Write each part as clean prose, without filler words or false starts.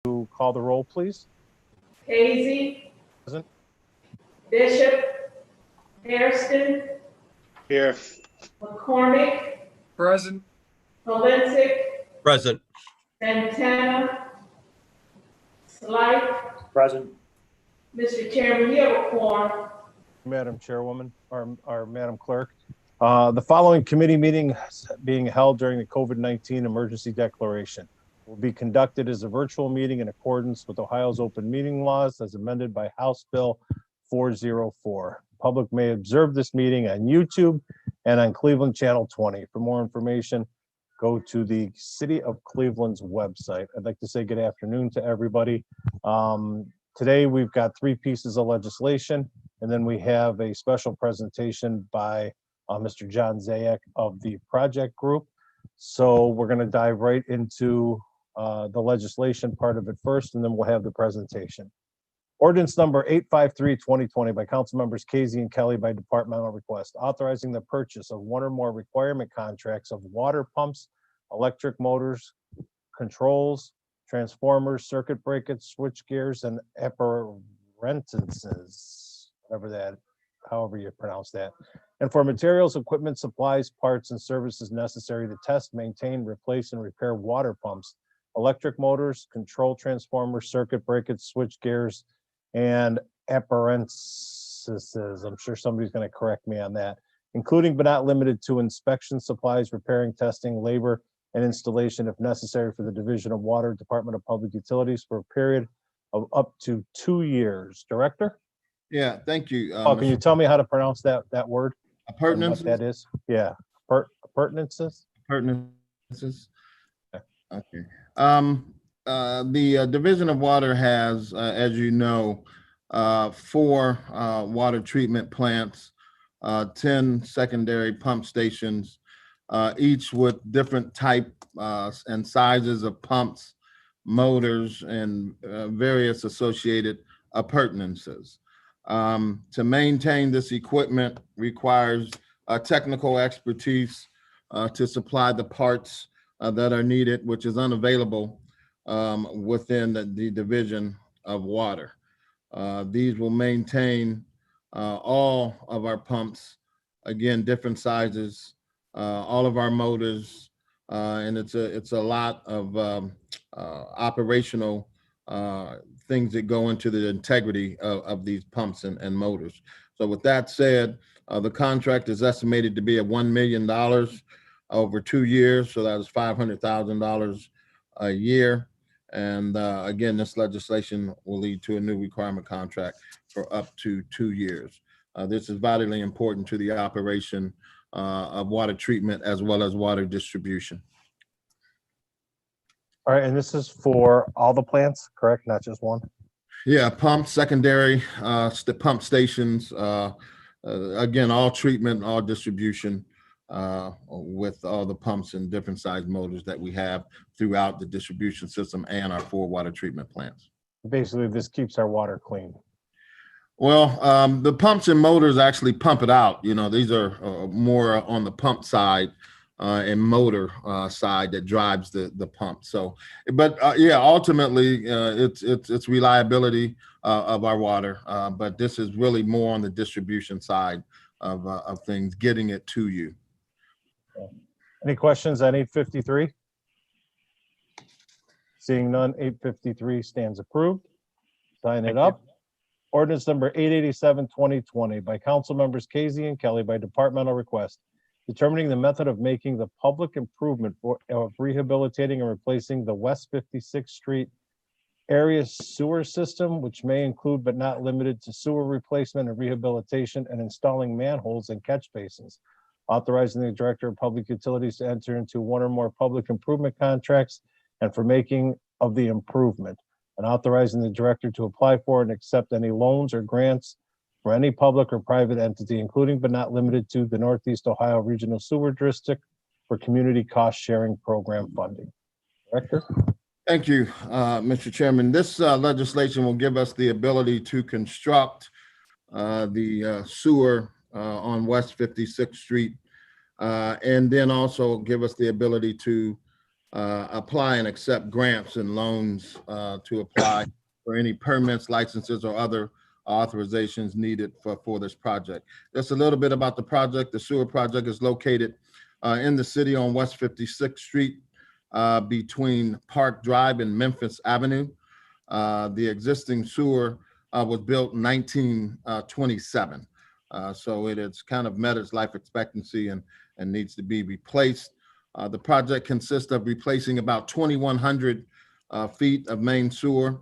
Call the roll, please. Hazy, Present. Bishop, Hairston, Here. McCormick, Present. Valencic, Present. Santana, Slight. Present. Mr. Chairman, you have a quorum. Madam Chairwoman, or Madam Clerk. The following committee meeting being held during the COVID-19 emergency declaration will be conducted as a virtual meeting in accordance with Ohio's open meeting laws as amended by House Bill 404. Public may observe this meeting on YouTube and on Cleveland Channel 20. For more information, go to the City of Cleveland's website. I'd like to say good afternoon to everybody. Today, we've got three pieces of legislation, and then we have a special presentation by Mr. John Zayak of the project group. So we're going to dive right into the legislation part of it first, and then we'll have the presentation. Ordinance number 853-2020 by council members Casey and Kelly by departmental request, authorizing the purchase of one or more requirement contracts of water pumps, electric motors, controls, transformers, circuit breakers, switch gears, and appurtenances, however you pronounce that, and for materials, equipment, supplies, parts, and services necessary to test, maintain, replace, and repair water pumps, electric motors, control transformers, circuit breakers, switch gears, and appurtenances. I'm sure somebody's going to correct me on that, including but not limited to inspection, supplies, repairing, testing, labor, and installation if necessary for the Division of Water, Department of Public Utilities for a period of up to 2 years. Director? Yeah, thank you. Can you tell me how to pronounce that word? and What Appurtenances? that is? Yeah, appurtenances? Appurtenances. Okay. The Division of Water has, as you know, 4 water treatment plants, 10 secondary pump stations, each with different type and sizes of pumps, motors, and various associated appurtenances. To maintain this equipment requires technical expertise to supply the parts that are needed, which is unavailable within the Division of Water. These will maintain all of our pumps, again, different sizes, all of our motors, and it's a lot of operational things that go into the integrity of these pumps and motors. So with that said, the contract is estimated to be at $1 million over 2 years. So that is $500,000 a year. And again, this legislation will lead to a new requirement contract for up to 2 years. This is vitally important to the operation of water treatment as well as water distribution. All right, and this is for all the plants, correct? Not just one? Yeah, pumps, secondary, pump stations, again, all treatment, all distribution with all the pumps and different size motors that we have throughout the distribution system and our 4 water treatment plants. Basically, this keeps our water clean. Well, the pumps and motors actually pump it out. You know, these are more on the pump side and motor side that drives the pump. So, but yeah, ultimately, it's reliability of our water. But this is really more on the distribution side of things, getting it to you. Any questions on 853? Seeing none, 853 stands approved. Sign it up. Ordinance number 887-2020 by council members Casey and Kelly by departmental request, determining the method of making the public improvement of rehabilitating and replacing the West 56th Street area sewer system, which may include but not limited to sewer replacement and rehabilitation, and installing manholes and catch basins. Authorizing the Director of Public Utilities to enter into one or more public improvement contracts and for making of the improvement, and authorizing the Director to apply for and accept any loans or grants for any public or private entity, including but not limited to the Northeast Ohio Regional Sewer District for Community Cost Sharing Program funding. Director? Thank you, Mr. Chairman. This legislation will give us the ability to construct the sewer on West 56th Street, and then also give us the ability to apply and accept grants and loans to apply for any permits, licenses, or other authorizations needed for this project. Just a little bit about the project. The sewer project is located in the city on West 56th Street between Park Drive and Memphis Avenue. The existing sewer was built in 1927. So it has kind of met its life expectancy and needs to be replaced. The project consists of replacing about 2,100 feet of main sewer,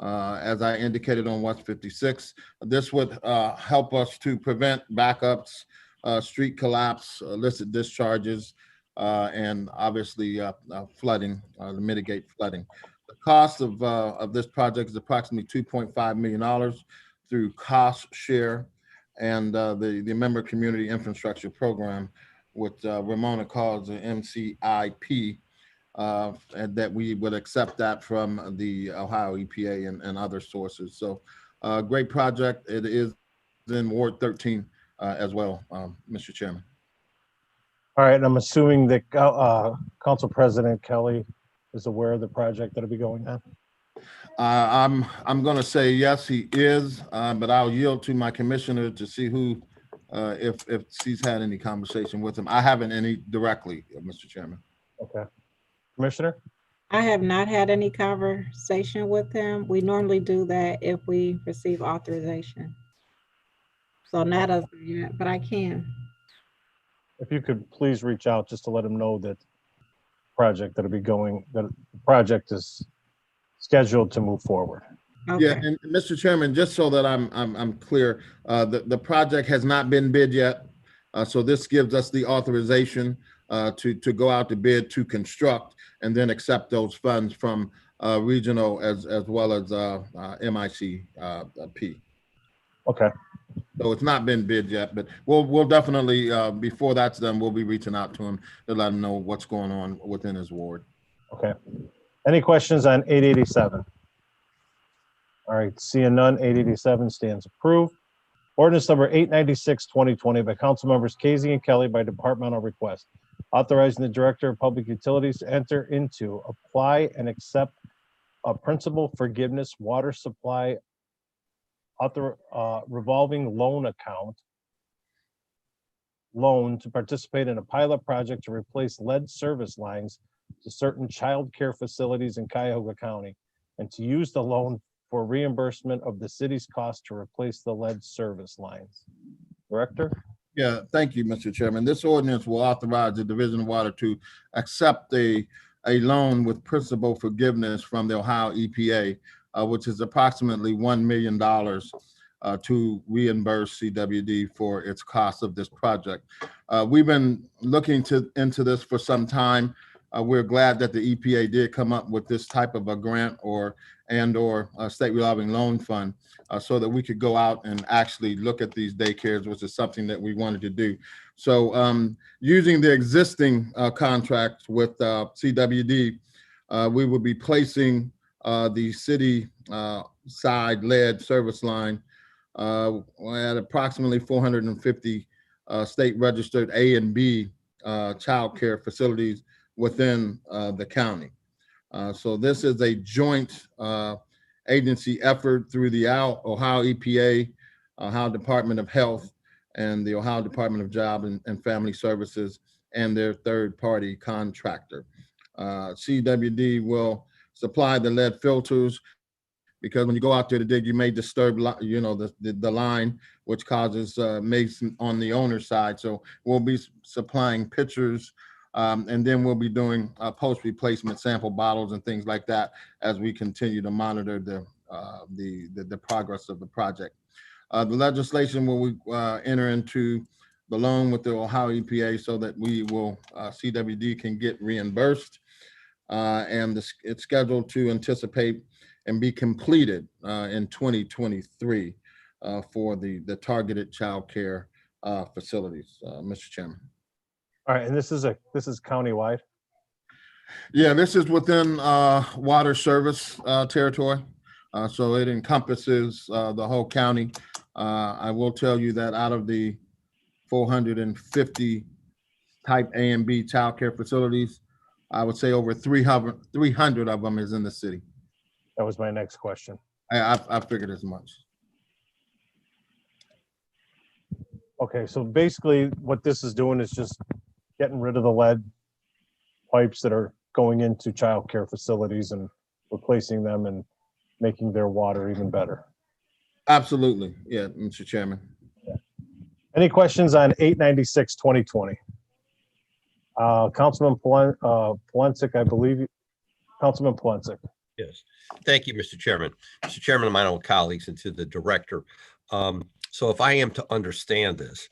as I indicated on West 56. This would help us to prevent backups, street collapse, illicit discharges, and obviously flooding, to mitigate flooding. The cost of this project is approximately $2.5 million through cost share and the Member Community Infrastructure Program, what Ramona calls the MCIP, and that we would accept that from the Ohio EPA and other sources. So great project. It is in Ward 13 as well, Mr. Chairman. All right, and I'm assuming that Council President Kelly is aware of the project that'll be going on. I'm going to say yes, he is, but I'll yield to my commissioner to see who, if she's had any conversation with him. I haven't any directly, Mr. Chairman. Okay. Commissioner? I have not had any conversation with him. We normally do that if we receive authorization. So not as of yet, but I can. If you could please reach out just to let him know that project that'll be going, that the project is scheduled to move forward. Okay. Yeah, and Mr. Chairman, just so that I'm clear, the project has not been bid yet. So this gives us the authorization to go out to bid to construct and then accept those funds from regional as well as MICP. Okay. So it's not been bid yet, but we'll definitely, before that's done, we'll be reaching out to him to let him know what's going on within his ward. Okay. Any questions on 887? All right, seeing none, 887 stands approved. Ordinance number 896, 2020 by council members Casey and Kelly by departmental request, authorizing the Director of Public Utilities to enter into, apply, and accept a principal forgiveness water supply revolving loan account loan to participate in a pilot project to replace lead service lines to certain child care facilities in Cuyahoga County, and to use the loan for reimbursement of the city's cost to replace the lead service lines. Director? Yeah, thank you, Mr. Chairman. This ordinance will authorize the Division of Water to accept a loan with principal forgiveness from the Ohio EPA, which is approximately $1 million to reimburse CWD for its cost of this project. We've been looking into this for some time. We're glad that the EPA did come up with this type of a grant or a state revolving loan fund so that we could go out and actually look at these daycares, which is something that we wanted to do. So using the existing contract with CWD, we will be placing the city side lead service line at approximately 450 state registered A and B child care facilities within the county. So this is a joint agency effort through the Ohio EPA, Ohio Department of Health, and the Ohio Department of Job and Family Services and their third-party contractor. CWD will supply the lead filters because when you go out there to dig, you may disturb, the line, which causes mason on the owner's side. So we'll be supplying pitchers, and then we'll be doing post-replacement sample bottles and things like that as we continue to monitor the progress of the project. The legislation will enter into the loan with the Ohio EPA so that we will, CWD can get reimbursed, and it's scheduled to anticipate and be completed in 2023 for the targeted child care facilities, Mr. Chairman. All right, and this is countywide? Yeah, this is within water service territory. So it encompasses the whole county. I will tell you that out of the 450 type A and B child care facilities, I would say over 300 of them is in the city. That was my next question. I figured as much. Okay, so basically what this is doing is just getting rid of the lead pipes that are going into childcare facilities and replacing them and making their water even better. Absolutely. Yeah, Mr. Chairman. Any questions on 896, 2020? Councilman Polensek, I believe. Councilman Polensek. Yes, thank you, Mr. Chairman. Mr. Chairman, and my own colleagues, and to the director. So if I am to understand this,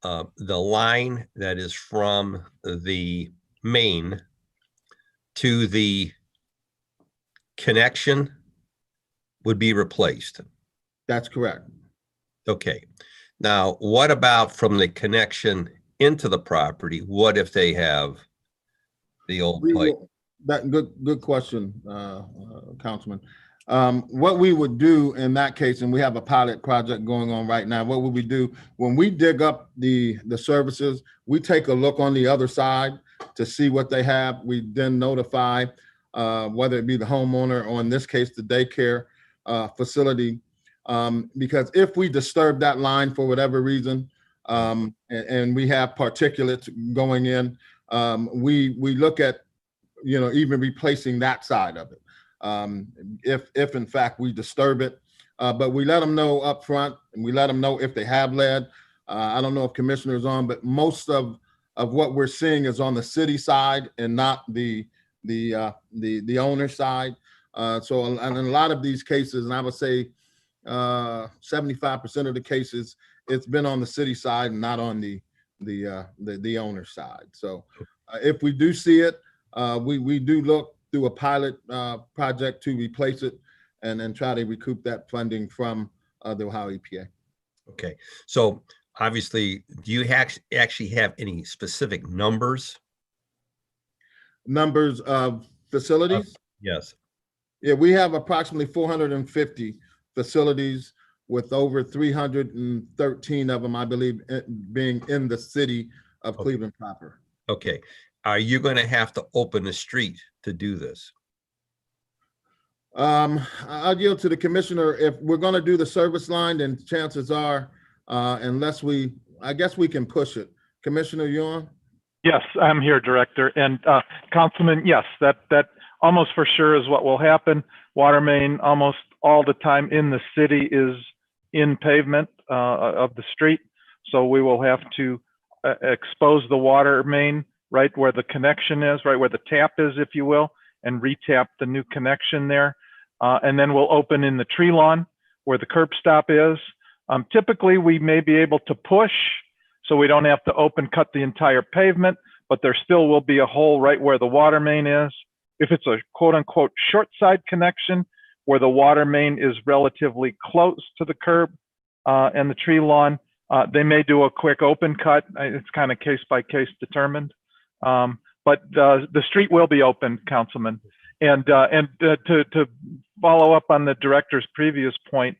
the line that is from the main to the connection would be replaced. That's correct. Okay. Now, what about from the connection into the property? What if they have the old pipe? That good question, Councilman. What we would do in that case, and we have a pilot project going on right now, what would we do when we dig up the services? We take a look on the other side to see what they have. We then notify whether it be the homeowner or in this case the daycare facility, because if we disturb that line for whatever reason, and we have particulates going in, we look at even replacing that side of it. If in fact we disturb it, but we let them know up front, and we let them know if they have lead. I don't know if Commissioner's on, but most of what we're seeing is on the city side and not the owner side. So in a lot of these cases, and I would say 75% of the cases, it's been on the city side and not on the owner side. So if we do see it, we do look through a pilot project to replace it and try to recoup that funding from the Ohio EPA. Okay, so obviously, do you actually have any specific numbers? Numbers of facilities? Yes. Yeah, we have approximately 450 facilities with over 313 of them, I believe, being in the city of Cleveland proper. Okay. Are you going to have to open the street to do this? I'll yield to the commissioner. If we're going to do the service line, then chances are, I guess we can push it. Commissioner, you on? Yes, I'm here, Director. And Councilman, yes, that almost for sure is what will happen. Water main almost all the time in the city is in pavement of the street. So we will have to expose the water main right where the connection is, right where the tap is, if you will, and retap the new connection there. And then we'll open in the tree lawn where the curb stop is. Typically, we may be able to push so we don't have to open cut the entire pavement, but there still will be a hole right where the water main is. If it's a quote unquote short side connection where the water main is relatively close to the curb and the tree lawn, they may do a quick open cut. It's kind of case by case determined. But the street will be open, Councilman. And to follow up on the director's previous point,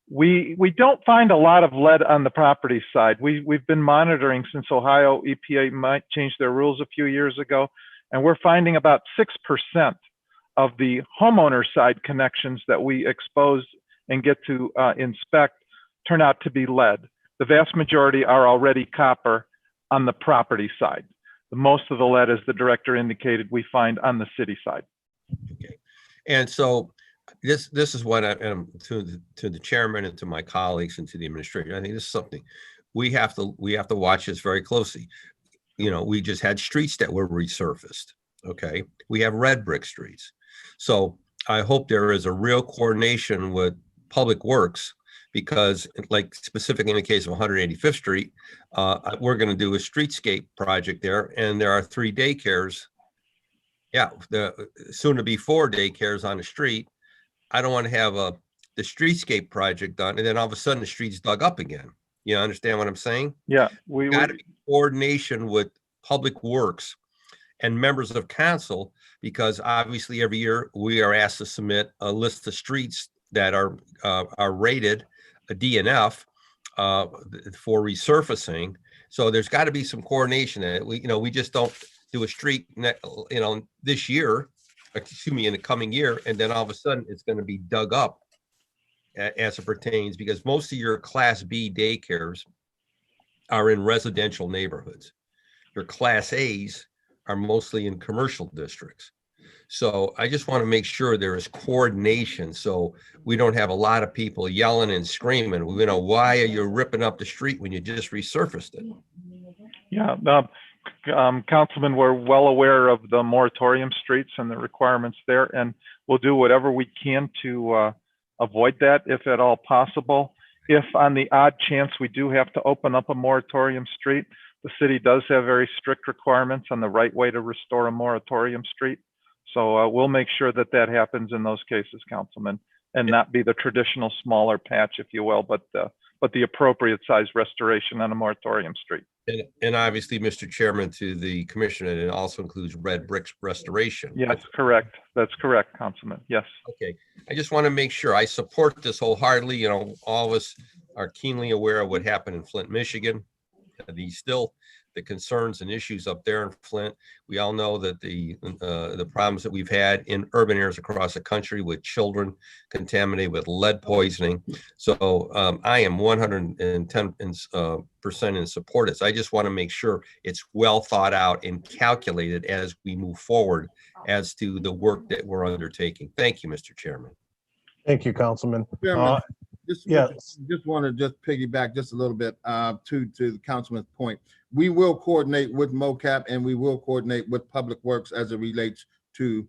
we don't find a lot of lead on the property side. We've been monitoring since Ohio EPA might change their rules a few years ago, and we're finding about 6% of the homeowner side connections that we expose and get to inspect turn out to be lead. The vast majority are already copper on the property side. Most of the lead, as the director indicated, we find on the city side. Okay, and so this is what I'm to the chairman and to my colleagues and to the administration. I think this is something we have to watch this very closely. We just had streets that were resurfaced. Okay, we have red brick streets. So I hope there is a real coordination with Public Works, because like specifically in the case of 185th Street, we're going to do a streetscape project there, and there are 3 daycares. Yeah, the soon to be 4 daycares on the street. I don't want to have the streetscape project done, and then all of a sudden the street's dug up again. You understand what I'm saying? Yeah, we got to be coordination with Public Works and members of council, because obviously every year we are asked to submit a list of streets that are rated a DNF for resurfacing. So there's got to be some coordination. We just don't do a street, this year, excuse me, in the coming year, and then all of a sudden it's going to be dug up as it pertains, because most of your Class B daycares are in residential neighborhoods. Your Class A's are mostly in commercial districts. So I just want to make sure there is coordination, so we don't have a lot of people yelling and screaming, why are you ripping up the street when you just resurfaced it? Yeah, Councilman, we're well aware of the moratorium streets and the requirements there, and we'll do whatever we can to avoid that if at all possible. If on the odd chance we do have to open up a moratorium street, the city does have very strict requirements on the right way to restore a moratorium street. So we'll make sure that that happens in those cases, Councilman, and not be the traditional smaller patch, if you will, but the appropriate size restoration on a moratorium street. And obviously, Mr. Chairman, to the commissioner, it also includes red bricks restoration. Yes, correct. That's correct, Councilman. Yes. Okay, I just want to make sure I support this wholeheartedly. All of us are keenly aware of what happened in Flint, Michigan. The concerns and issues up there in Flint. We all know that the problems that we've had in urban areas across the country with children contaminated with lead poisoning. So I am 110% in support of this. I just want to make sure it's well thought out and calculated as we move forward as to the work that we're undertaking. Thank you, Mr. Chairman. Thank you, Councilman. Chairman, yes. Just want to piggyback just a little bit to the councilman's point. We will coordinate with MOCAP and we will coordinate with Public Works as it relates to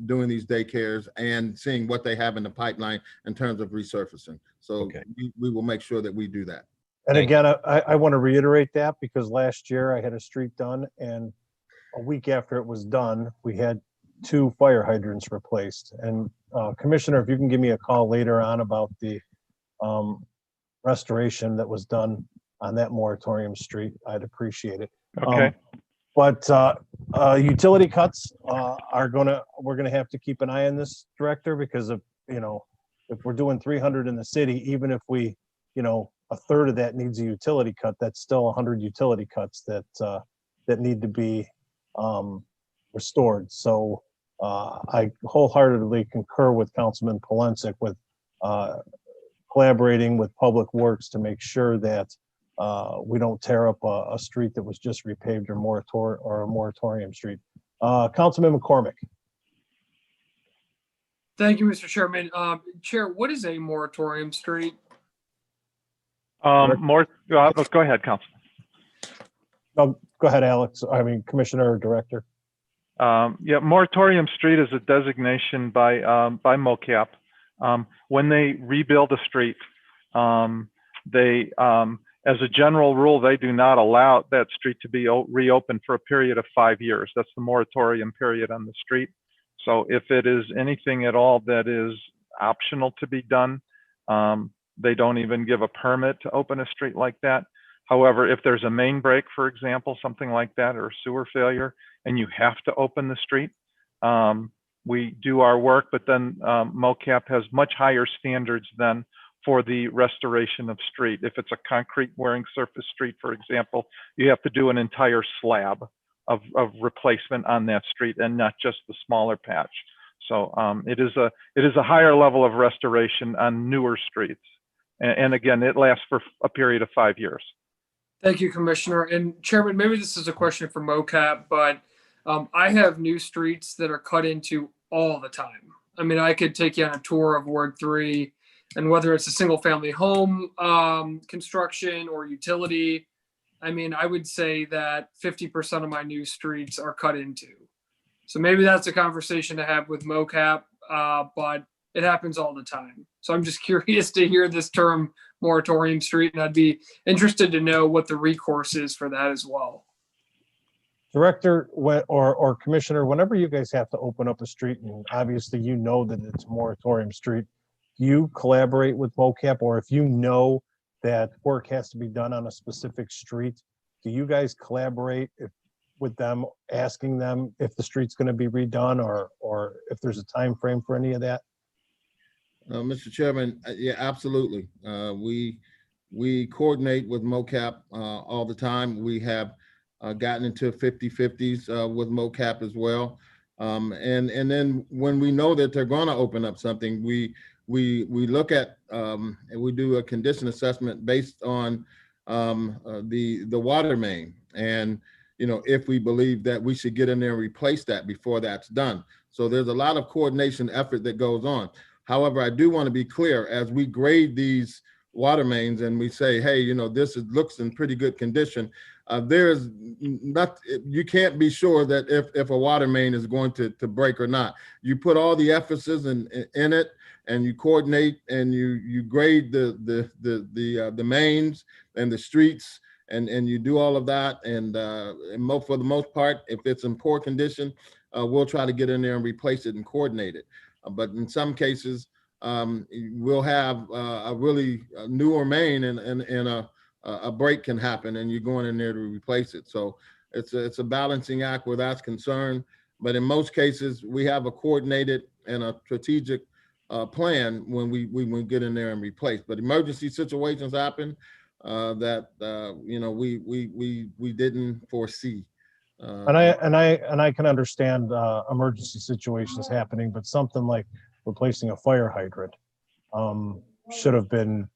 doing these daycares and seeing what they have in the pipeline in terms of resurfacing. So Okay. we will make sure that we do that. And Thank again, I want to reiterate that because last year I had a street done and a week after it was done, we had 2 fire hydrants replaced. And Commissioner, if you can give me a call later on about the restoration that was done on that moratorium street, I'd appreciate it. Okay. But utility cuts we're gonna have to keep an eye on this, Director, because if we're doing 300 in the city, even if we, a third of that needs a utility cut, that's still 100 utility cuts that need to be restored. So I wholeheartedly concur with Councilman Polensek with collaborating with Public Works to make sure that we don't tear up a street that was just repaved or a moratorium street. Councilman McCormick. Thank you, Mr. Chairman. Chair, what is a moratorium street? Go ahead, Councilman. Oh, go ahead, Alex. Commissioner or Director. Yeah, moratorium street is a designation by MOCAP. When they rebuild a street, they, as a general rule, they do not allow that street to be reopened for a period of 5 years. That's the moratorium period on the street. So if it is anything at all that is optional to be done, they don't even give a permit to open a street like that. However, if there's a main break, for example, something like that, or sewer failure, and you have to open the street, we do our work, but then MOCAP has much higher standards than for the restoration of street. If it's a concrete wearing surface street, for example, you have to do an entire slab of replacement on that street and not just the smaller patch. So it is a higher level of restoration on newer streets. And again, it lasts for a period of 5 years. Thank you, Commissioner. And Chairman, maybe this is a question for MOCAP, but I have new streets that are cut into all the time. I could take you on a tour of Ward 3, and whether it's a single family home construction or utility, I would say that 50% of my new streets are cut into. So maybe that's a conversation to have with MOCAP, but it happens all the time. So I'm just curious to hear this term moratorium street, and I'd be interested to know what the recourse is for that as well. Director or Commissioner, whenever you guys have to open up a street, and obviously that it's a moratorium street, do you collaborate with MOCAP, or if you know that work has to be done on a specific street, do you guys collaborate with them, asking them if the street's going to be redone or if there's a time frame for any of that? Mr. Chairman, yeah, absolutely. We coordinate with MOCAP all the time. We have gotten into 50/50s with MOCAP as well. And then when we know that they're going to open up something, we look at and we do a condition assessment based on the water main, and if we believe that we should get in there and replace that before that's done. So there's a lot of coordination effort that goes on. However, I do want to be clear, as we grade these water mains and we say, hey, this looks in pretty good condition, there's not, you can't be sure that if a water main is going to break or not. You put all the emphasis in it, and you coordinate, and you grade the mains and the streets, and you do all of that. And for the most part, if it's in poor condition, we'll try to get in there and replace it and coordinate it. But in some cases, we'll have a really newer main, and a break can happen, and you're going in there to replace it. So it's a balancing act where that's concerned. But in most cases, we have a coordinated and a strategic plan when we get in there and replace. But emergency situations happen that we didn't foresee. And I can understand emergency situations happening, but something like replacing a fire hydrant should have been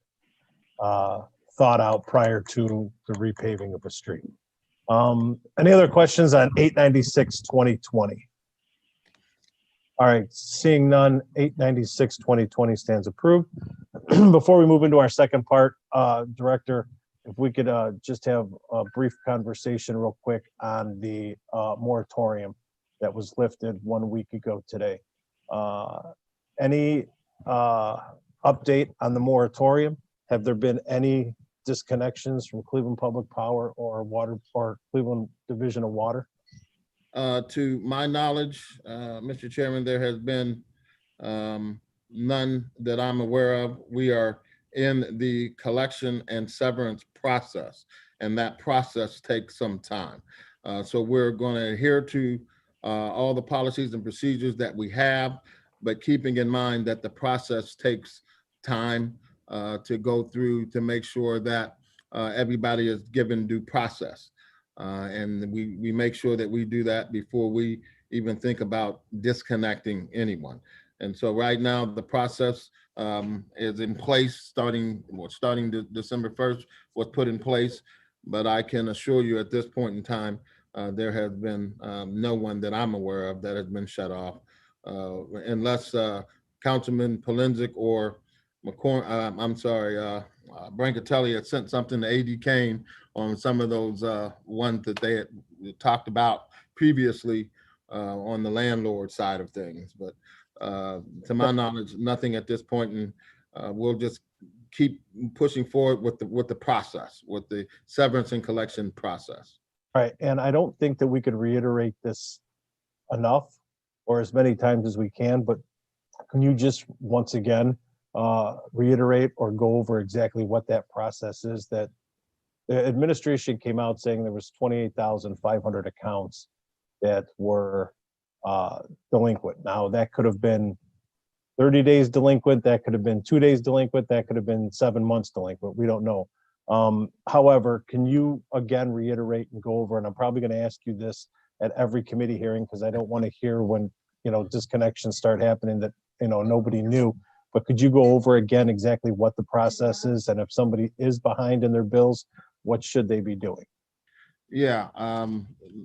thought out prior to the repaving of a street. Any other questions on 896-2020? All right, seeing none, 896-2020 stands approved. Before we move into our second part, Director, if we could just have a brief conversation real quick on the moratorium that was lifted 1 week ago today. Any update on the moratorium? Have there been any disconnections from Cleveland Public Power or water or Cleveland Division of Water? To my knowledge, Mr. Chairman, there has been none that I'm aware of. We are in the collection and severance process, and that process takes some time. So we're going to adhere to all the policies and procedures that we have, but keeping in mind that the process takes time to go through to make sure that everybody is given due process. And we make sure that we do that before we even think about disconnecting anyone. And so right now the process is in place, starting December 1st was put in place. But I can assure you at this point in time, there has been no one that I'm aware of that has been shut off, unless Councilman Polenzek or Brancatelli had sent something to AD Kane on some of those ones that they had talked about previously on the landlord side of things. But to my knowledge, nothing at this point, and we'll just keep pushing forward with the process, with the severance and collection process. All right, and I don't think that we could reiterate this enough or as many times as we can, but can you just once again reiterate or go over exactly what that process is? That the administration came out saying there was 28,500 accounts that were delinquent. Now that could have been 30 days delinquent, that could have been 2 days delinquent, that could have been 7 months delinquent. We don't know. However, can you again reiterate and go over, and I'm probably going to ask you this at every committee hearing because I don't want to hear when disconnections start happening that nobody knew. But could you go over again exactly what the process is, and if somebody is behind in their bills, what should they be doing? Yeah,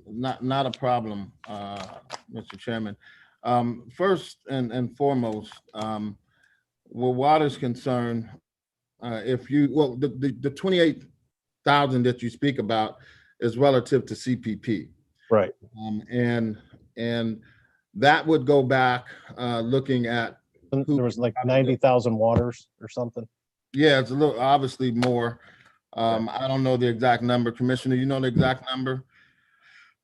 not a problem, Mr. Chairman. First and foremost, where water's concerned, the 28,000 that you speak about is relative to CPP, Right. And that would go back looking at. There was like 90,000 waters or something. Yeah, it's a little obviously more. I don't know the exact number. Commissioner, you know the exact number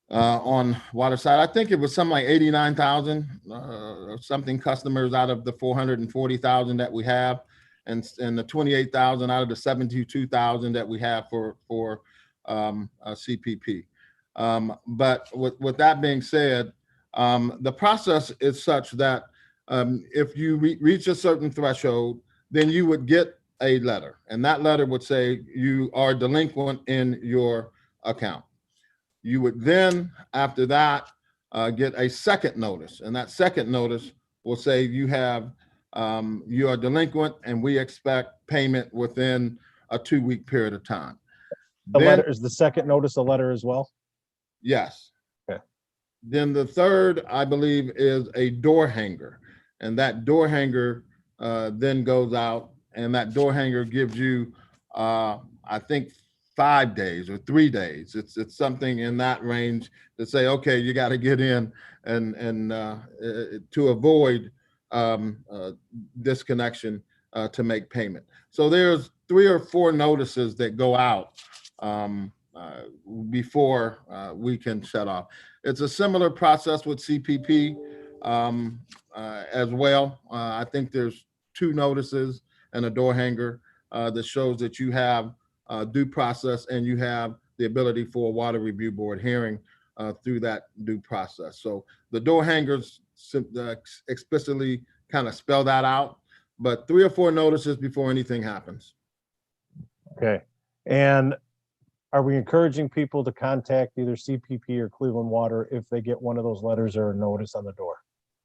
on water side? I think it was something like 89,000 something customers out of the 440,000 that we have, and the 28,000 out of the 72,000 that we have for CPP. But with that being said, the process is such that if you reach a certain threshold, then you would get a letter, and that letter would say you are delinquent in your account. You would then, after that, get a second notice, and that second notice will say you are delinquent and we expect payment within a 2-week period of time. The Then, letter, is the second notice a letter as well? yes. Okay. Then the third, I believe, is a door hanger, and that door hanger then goes out, and that door hanger gives you, I think, 5 days or 3 days. It's something in that range to say, okay, you got to get in and to avoid disconnection to make payment. So there's 3 or 4 notices that go out before we can shut off. It's a similar process with CPP as well. I think there's 2 notices and a door hanger that shows that you have due process and you have the ability for a water review board hearing through that due process. So the door hangers explicitly kind of spell that out, but 3 or 4 notices before anything happens. Okay. And are we encouraging people to contact either CPP or Cleveland Water if they get one of those letters or a notice on the door?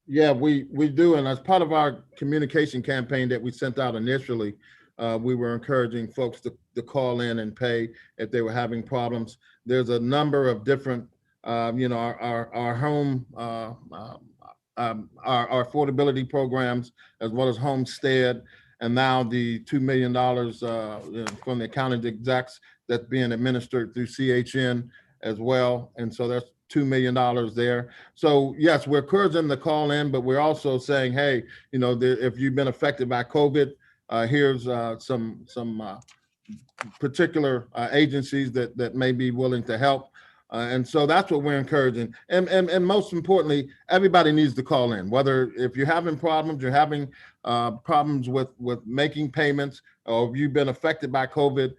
Yeah, we do. And as part of our communication campaign that we sent out initially, we were encouraging folks to call in and pay if they were having problems. There's a number of different, our home, our affordability programs, as well as Homestead, and now the $2 million from the accounting execs that's being administered through CHN as well. And so there's $2 million there. So yes, we're encouraging them to call in, but we're also saying, hey, if you've been affected by COVID, here's some particular agencies that may be willing to help. And so that's what we're encouraging. And most importantly, everybody needs to call in, whether if you're having problems, with making payments, or if you've been affected by COVID.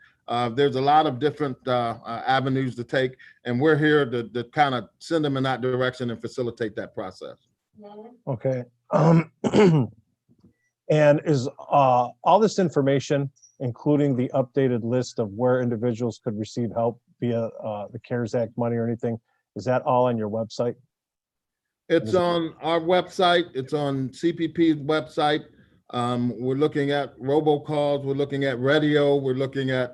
There's a lot of different avenues to take, and we're here to kind of send them in that direction and facilitate that process. Okay. And is all this information, including the updated list of where individuals could receive help via the CARES Act money or anything, is that all on your website? It's on our website. It's on CPP's website. We're looking at robocalls. We're looking at radio. We're looking at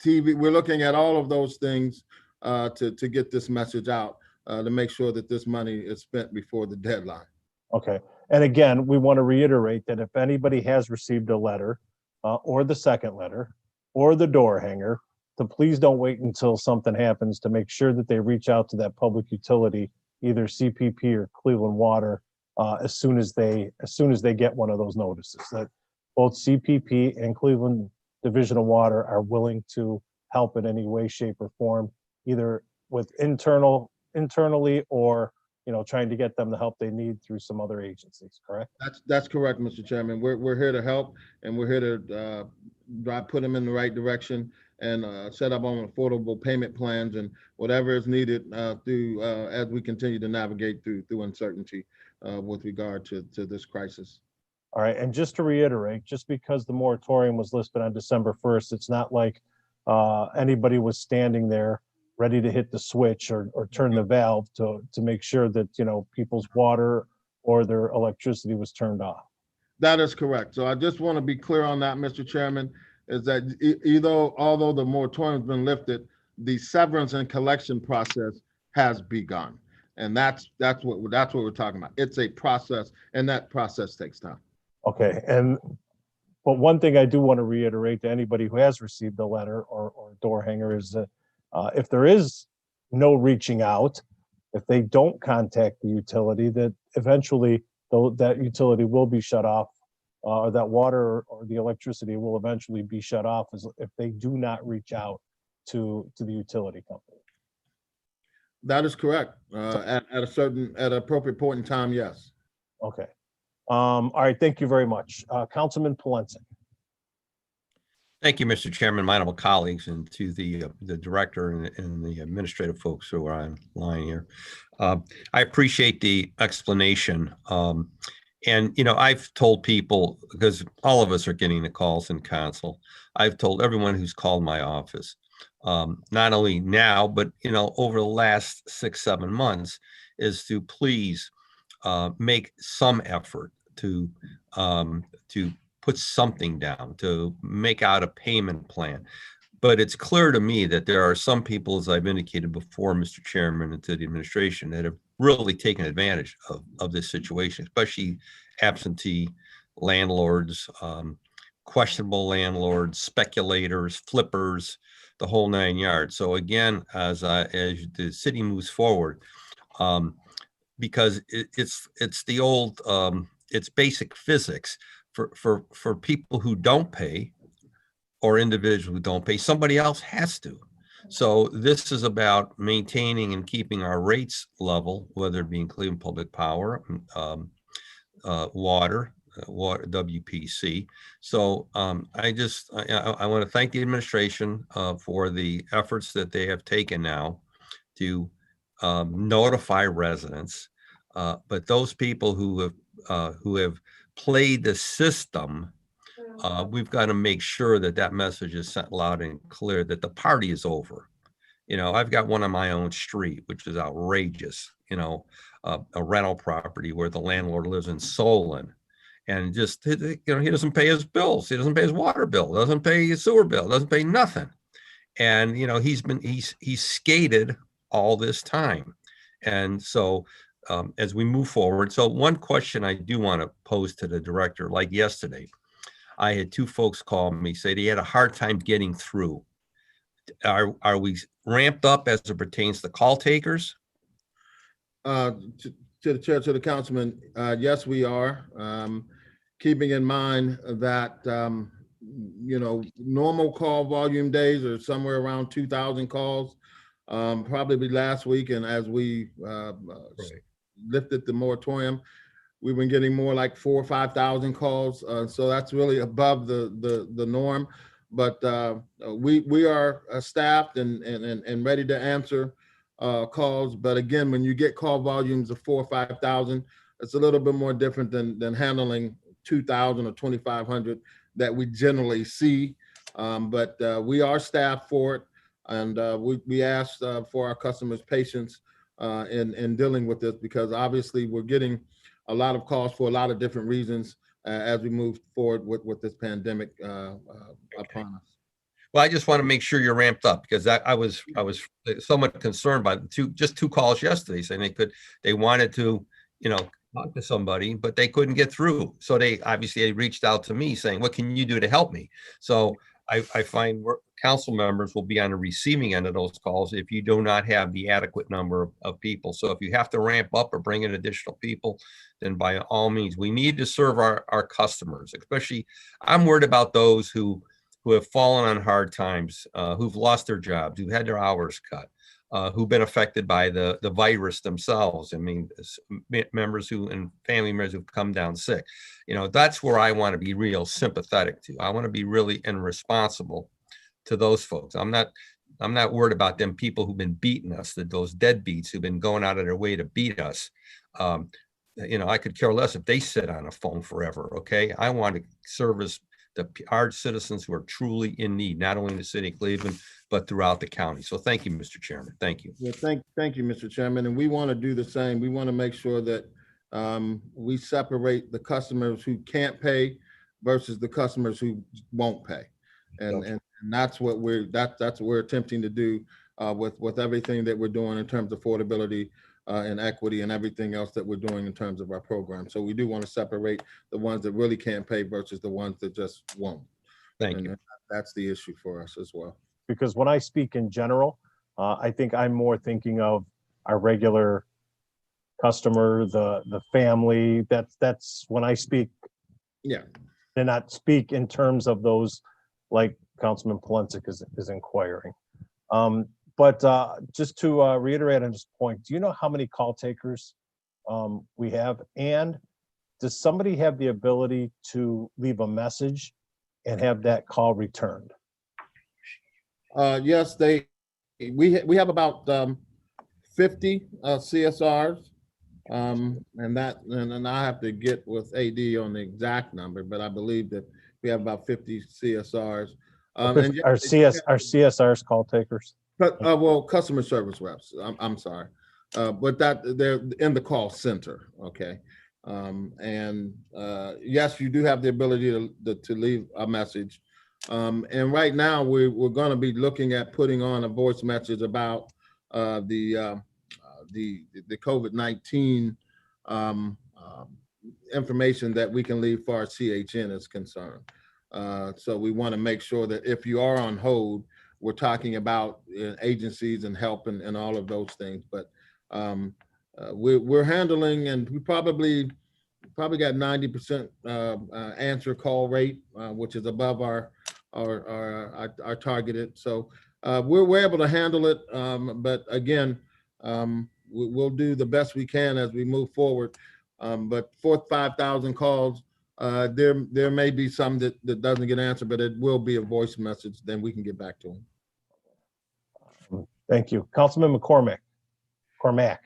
TV. We're looking at all of those things to get this message out, to make sure that this money is spent before the deadline. Okay. And again, we want to reiterate that if anybody has received a letter or the second letter or the door hanger, to please don't wait until something happens to make sure that they reach out to that public utility, either CPP or Cleveland Water, as soon as they get one of those notices. That both CPP and Cleveland Division of Water are willing to help in any way, shape, or form, either with internally or trying to get them the help they need through some other agencies. Correct? That's correct, Mr. Chairman. We're here to help, and we're here to put them in the right direction and set up on affordable payment plans and whatever is needed through as we continue to navigate through uncertainty with regard to this crisis. All right. And just to reiterate, just because the moratorium was listed on December 1st, it's not like anybody was standing there ready to hit the switch or turn the valve to make sure that people's water or their electricity was turned off. That is correct. So I just want to be clear on that, Mr. Chairman, is that although the moratorium's been lifted, the severance and collection process has begun. And that's what we're talking about. It's a process, and that process takes time. Okay. But one thing I do want to reiterate to anybody who has received a letter or door hanger is that if there is no reaching out, if they don't contact the utility, that eventually that utility will be shut off, or that water or the electricity will eventually be shut off if they do not reach out to the utility company. That is correct. At an appropriate point in time, yes. Okay. All right. Thank you very much. Councilman Polensek. Thank you, Mr. Chairman, my honorable colleagues, and to the director and the administrative folks who are online here. I appreciate the explanation. And, I've told people, because all of us are getting the calls in council, I've told everyone who's called my office, not only now, but, over the last 6-7 months, is to please make some effort to put something down, to make out a payment plan. But it's clear to me that there are some people, as I've indicated before, Mr. Chairman, and to the administration, that have really taken advantage of this situation, especially absentee landlords, questionable landlords, speculators, flippers, the whole 9 yards. So again, as the city moves forward, because it's the old, it's basic physics for people who don't pay, or individuals who don't pay, somebody else has to. So this is about maintaining and keeping our rates level, whether it be in Cleveland Public Power, water, WPC. So I want to thank the administration for the efforts that they have taken now to notify residents. But those people who have played the system, we've got to make sure that message is sent loud and clear that the party is over. I've got one on my own street, which is outrageous, a rental property where the landlord lives in Solon, and just, he doesn't pay his bills. He doesn't pay his water bill, doesn't pay his sewer bill, doesn't pay nothing. And, he's skated all this time. And so as we move forward, so one question I do want to pose to the director, like yesterday, I had 2 folks call me, say they had a hard time getting through. Are we ramped up as it pertains to call takers? To the chair, to the councilman, yes, we are. Keeping in mind that, normal call volume days are somewhere around 2,000 calls, probably last week. And as we lifted the moratorium, we've been getting more like 4,000 or 5,000 calls. So that's really above the norm. But we are staffed and ready to answer calls. But again, when you get call volumes of 4,000 or 5,000, it's a little bit more different than handling 2,000 or 2,500 that we generally see. But we are staffed for it. And we ask for our customers' patience in dealing with this, because obviously we're getting a lot of calls for a lot of different reasons as we move forward with this pandemic upon us. Well, I just want to make sure you're ramped up, because I was somewhat concerned by just 2 calls yesterday saying they wanted to, talk to somebody, but they couldn't get through. So they obviously reached out to me saying, what can you do to help me? So I find council members will be on the receiving end of those calls if you do not have the adequate number of people. So if you have to ramp up or bring in additional people, then by all means, we need to serve our customers. Especially, I'm worried about those who have fallen on hard times, who've lost their jobs, who've had their hours cut, who've been affected by the virus themselves. I mean, members and family members who've come down sick. That's where I want to be real sympathetic to. I want to be really responsible to those folks. I'm not worried about them people who've been beating us, those deadbeats who've been going out of their way to beat us. I could care less if they sit on a phone forever. Okay, I want to service our citizens who are truly in need, not only in the city of Cleveland, but throughout the county. So thank you, Mr. Chairman. Thank you. Yeah, thank you, Mr. Chairman. And we want to do the same. We want to make sure that we separate the customers who can't pay versus the customers who won't pay. And that's what that's what we're attempting to do with everything that we're doing in terms of affordability and equity and everything else that we're doing in terms of our program. So we do want to separate the ones that really can't pay versus the ones that just won't. Thank you. That's the issue for us as well. Because when I speak in general, I think I'm more thinking of our regular customer, the family. That's when I speak. Yeah. And not speak in terms of those like Councilman Polensek is inquiring. But just to reiterate on this point, do you know how many call takers we have? And does somebody have the ability to leave a message and have that call returned? Yes, we have about 50 CSRs, and I have to get with AD on the exact number, but I believe that we have about 50 CSRs And yes, Our they do have- our CSR's call takers. well, customer service reps, I'm sorry. But that, they're in the call center, okay? Yes, you do have the ability to leave a message. And right now, we're gonna be looking at putting on a voice message about the COVID-19 information that we can leave far as CHN is concerned. So we want to make sure that if you are on hold, we're talking about agencies and help and all of those things. But we're handling, and we probably got 90% answer call rate, which is above our targeted. So we're able to handle it. But again, we'll do the best we can as we move forward. But 5,000 calls, there may be some that doesn't get answered, but it will be a voice message. Then we can get back to them. Thank you. Councilman McCormick. Cormac.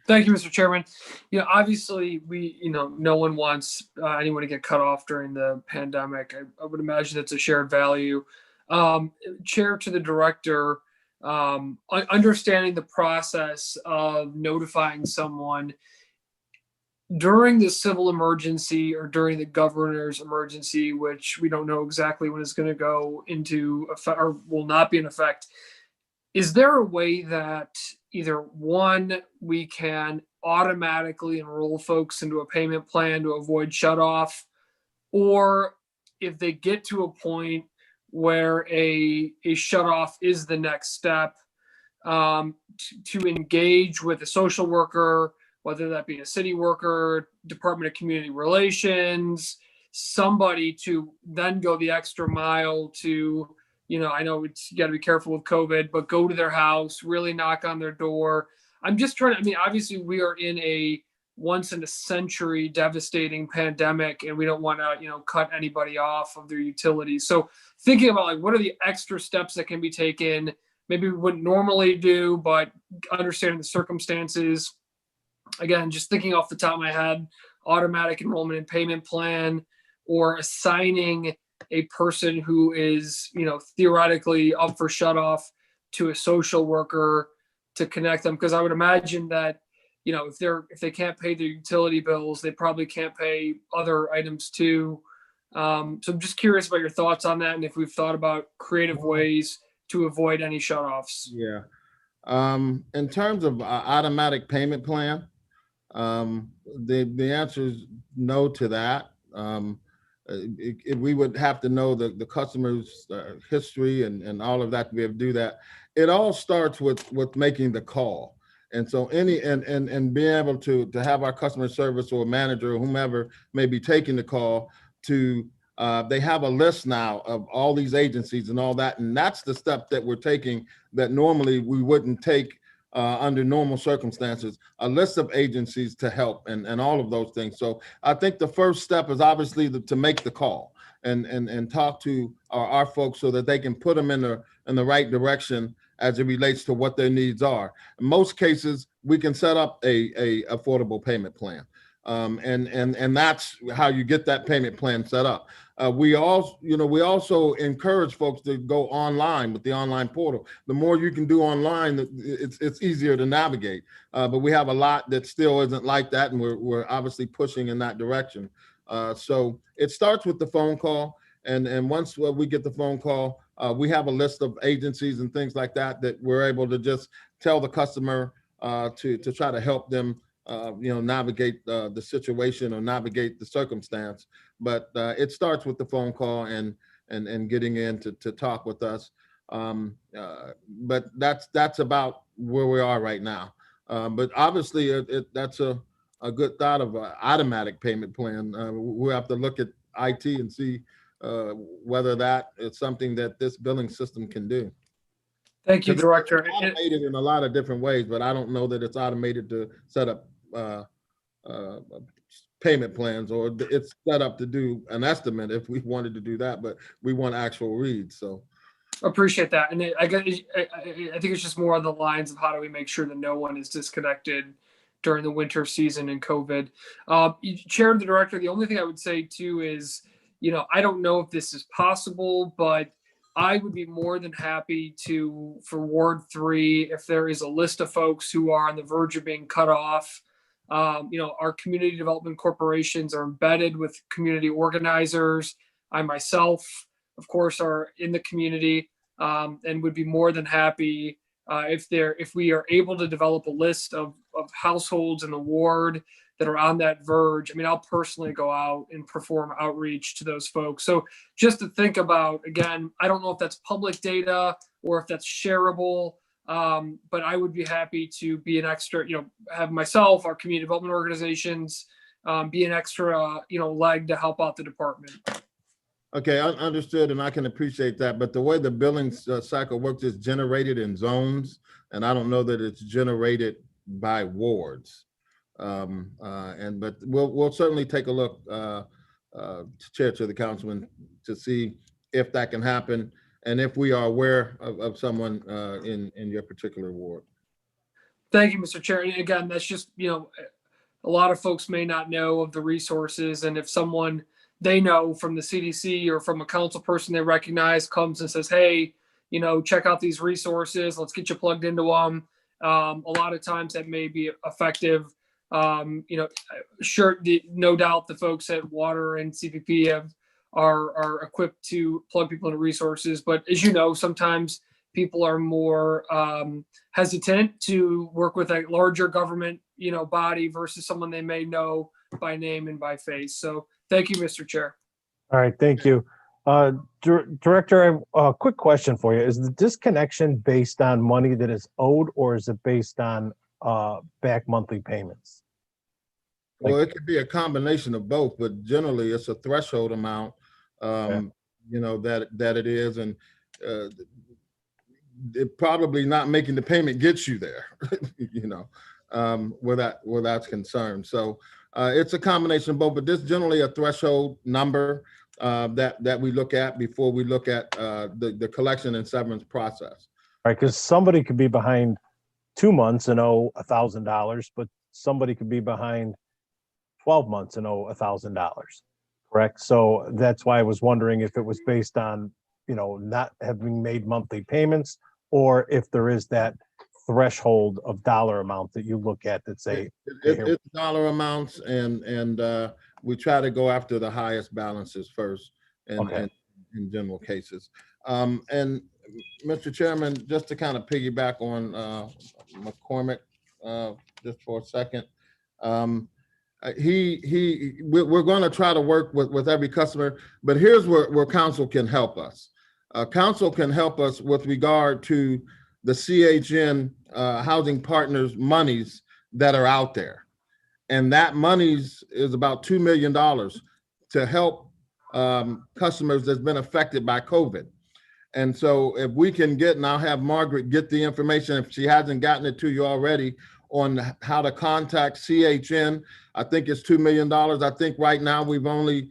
Thank you, Mr. Chairman. Obviously, no one wants anyone to get cut off during the pandemic. I would imagine that's a shared value. Chair to the director, understanding the process of notifying someone during the civil emergency or during the governor's emergency, which we don't know exactly when it's going to go into effect or will not be in effect. Is there a way that either one, we can automatically enroll folks into a payment plan to avoid shutoff, or if they get to a point where a shutoff is the next step, to engage with a social worker, whether that be a city worker, Department of Community Relations, somebody to then go the extra mile to, I know you got to be careful with COVID, but go to their house, really knock on their door. I'm just trying to, obviously we are in a once in a century devastating pandemic, and we don't want to, cut anybody off of their utilities. So thinking about what are the extra steps that can be taken, maybe we wouldn't normally do, but understanding the circumstances. Again, just thinking off the top of my head, automatic enrollment and payment plan, or assigning a person who is, theoretically up for shutoff to a social worker to connect them. Because I would imagine that, if they can't pay their utility bills, they probably can't pay other items too. So I'm just curious about your thoughts on that, and if we've thought about creative ways to avoid any shutoffs. Yeah. In terms of automatic payment plan, the answer is no to that. We would have to know the customer's history and all of that to be able to do that. It all starts with making the call. And so and being able to have our customer service or manager or whomever may be taking the call to, they have a list now of all these agencies and all that. And that's the step that we're taking that normally we wouldn't take under normal circumstances, a list of agencies to help and all of those things. So I think the first step is obviously to make the call and talk to our folks so that they can put them in the right direction as it relates to what their needs are. In most cases, we can set up a affordable payment plan. And that's how you get that payment plan set up. We also encourage folks to go online with the online portal. The more you can do online, it's easier to navigate. But we have a lot that still isn't like that, and we're obviously pushing in that direction. So it starts with the phone call, and once we get the phone call, we have a list of agencies and things like that we're able to just tell the customer to try to help them navigate the situation or navigate the circumstance. But it starts with the phone call and getting in to talk with us. But that's about where we are right now. But obviously that's a good thought of an automatic payment plan. We'll have to look at IT and see whether that is something that this billing system can do. Thank you, Director. It's automated in a lot of different ways, but I don't know that it's automated to set up payment plans, or it's set up to do an estimate if we wanted to do that, but we want actual reads. So appreciate that. And I think it's just more on the lines of how do we make sure that no one is disconnected during the winter season and COVID. Chair of the Director, the only thing I would say too is, I don't know if this is possible, but I would be more than happy for Ward 3, if there is a list of folks who are on the verge of being cut off. Our community development corporations are embedded with community organizers. I myself, of course, are in the community, and would be more than happy if we are able to develop a list of households in the ward that are on that verge. I mean, I'll personally go out and perform outreach to those folks. So just to think about, again, I don't know if that's public data or if that's shareable, but I would be happy to be an extra, have myself, our community development organizations, be an extra, leg to help out the department. Okay, I understood, and I can appreciate that. But the way the billing cycle works is generated in zones, and I don't know that it's generated by wards. But we'll certainly take a look, Chair, to the councilman, to see if that can happen and if we are aware of someone in your particular ward. Thank you, Mr. Chair. And again, that's just, a lot of folks may not know of the resources, and if someone they know from the CDC or from a council person they recognize comes and says, hey, check out these resources, let's get you plugged into them. A lot of times that may be effective. Sure, no doubt the folks at Water and CPP are equipped to plug people into resources, but as you know, sometimes people are more hesitant to work with a larger government, body versus someone they may know by name and by face. So thank you, Mr. Chair. All right, thank you. Director, I have a quick question for you. Is the disconnection based on money that is owed, or is it based on back monthly payments? Well, it could be a combination of both, but generally it's a threshold amount, that it is, and it probably not making the payment gets you there, where that's concerned. So it's a combination of both, but this generally a threshold number that we look at before we look at the collection and severance process. All right, because somebody could be behind 2 months and owe $1,000, but somebody could be behind 12 months and owe $1,000, correct? So that's why I was wondering if it was based on, not having made monthly payments, or if there is that threshold of dollar amount that you look at that say it's dollar amounts, and we try to go after the highest balances first and in general cases. And Mr. Chairman, just to kind of piggyback on McCormick just for a second, we're going to try to work with every customer, but here's where council can help us. Council can help us with regard to the CHN Housing Partners monies that are out there. And that monies is about $2 million to help customers that's been affected by COVID. And so if we can get, and I'll have Margaret get the information if she hasn't gotten it to you already, on how to contact CHN. I think it's $2 million. I think right now we've only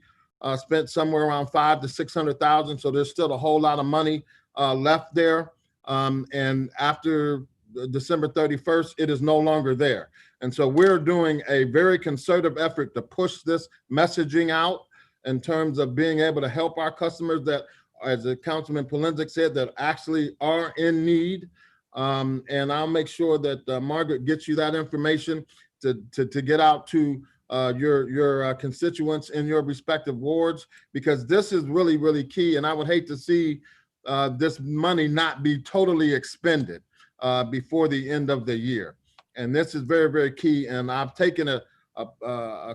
spent somewhere around $500,000 to $600,000. So there's still a whole lot of money left there. And after December 31st, it is no longer there. And so we're doing a very concerted effort to push this messaging out in terms of being able to help our customers that, as the Councilman Polenzek said, that actually are in need. And I'll make sure that Margaret gets you that information to get out to your constituents in your respective wards, because this is really, really key. And I would hate to see this money not be totally expended before the end of the year. And this is very, very key. And I've taken a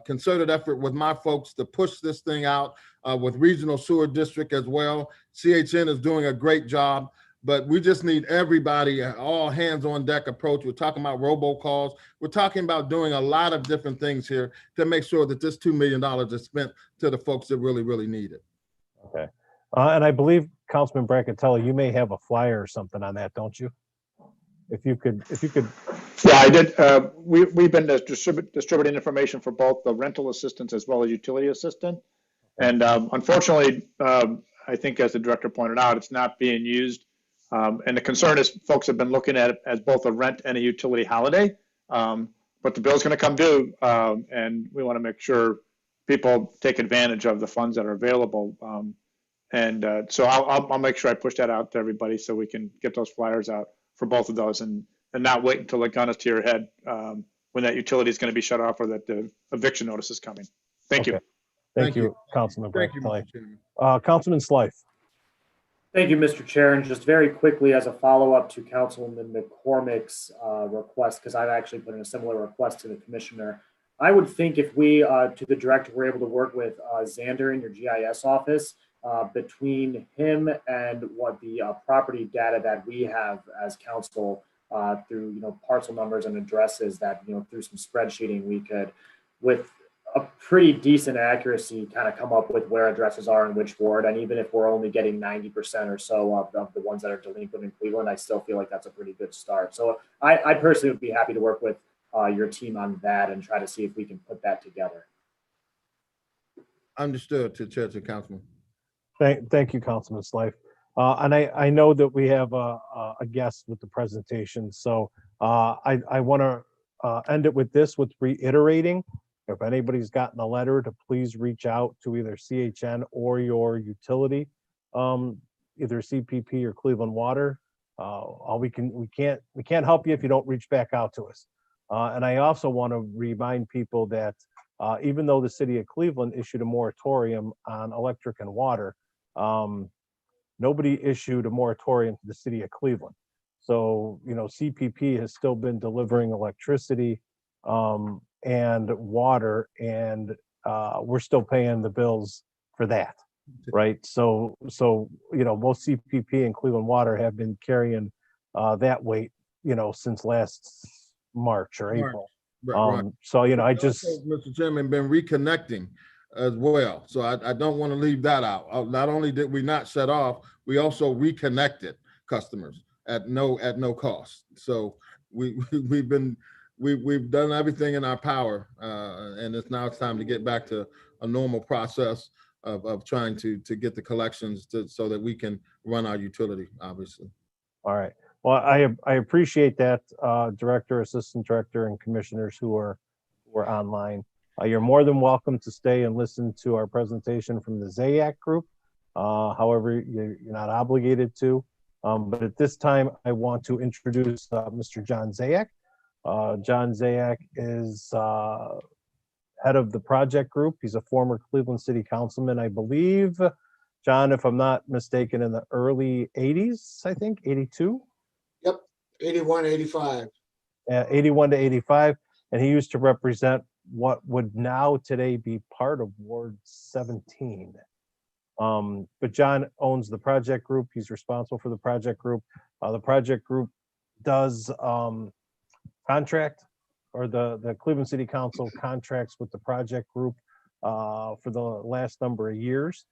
concerted effort with my folks to push this thing out with Regional Sewer District as well. CHN is doing a great job, but we just need everybody, all hands on deck approach. We're talking about robocalls. We're talking about doing a lot of different things here to make sure that this $2 million is spent to the folks that really, really need it. Okay. And I believe Councilman Brancatelli, you may have a flyer or something on that, don't you? If you could. Yeah, I did. We've been distributing information for both the rental assistance as well as utility assistance. And unfortunately, I think as the director pointed out, it's not being used. And the concern is folks have been looking at it as both a rent and a utility holiday. But the bill's going to come due, and we want to make sure people take advantage of the funds that are available. And so I'll make sure I push that out to everybody so we can get those flyers out for both of those and not wait until the gun is to your head when that utility is going to be shut off or that the eviction notice is coming. Thank you. Okay. Thank Thank you, you. Councilman Thank you, Barclay. Mr. Chairman. Councilman Slife. Thank you, Mr. Chair. And just very quickly, as a follow-up to Councilman McCormick's request, because I've actually put in a similar request to the commissioner, I would think if we, to the director, were able to work with Xander in your GIS office, between him and what the property data that we have as council through, parcel numbers and addresses that, through some spreadsheeting, we could, with a pretty decent accuracy, kind of come up with where addresses are in which ward. And even if we're only getting 90% or so of the ones that are delinquent in Cleveland, I still feel like that's a pretty good start. So I personally would be happy to work with your team on that and try to see if we can put that together. Understood, to Councilman. Thank you, Councilman Slife. And I know that we have a guest with the presentation, so I want to end it with this, with reiterating, if anybody's gotten a letter, to please reach out to either CHN or your utility, either CPP or Cleveland Water. We can't help you if you don't reach back out to us. And I also want to remind people that even though the city of Cleveland issued a moratorium on electric and water, nobody issued a moratorium to the city of Cleveland. So, CPP has still been delivering electricity and water, and we're still paying the bills for that, right? So both CPP and Cleveland Water have been carrying that weight, since last March or April. Right. So, I Also, just, Mr. Chairman, been reconnecting as well. So I don't want to leave that out. Not only did we not shut off, we also reconnected customers at no cost. So we've done everything in our power, and it's time to get back to a normal process of trying to get the collections so that we can run our utility, obviously. all right. Well, I appreciate that, Director, Assistant Director, and Commissioners who are online. You're more than welcome to stay and listen to our presentation from the Zayac Group. However, you're not obligated to. But at this time, I want to introduce Mr. John Zayac. John Zayac is head of the project group. He's a former Cleveland City Councilman, I believe, John, if I'm not mistaken, in the early 80s, I think, 82? Yep, 81, 85. 81 to 85. And he used to represent what would now today be part of Ward 17. But John owns the project group. He's responsible for the project group. The project group does contract, or the Cleveland City Council contracts with the project group for the last number of years.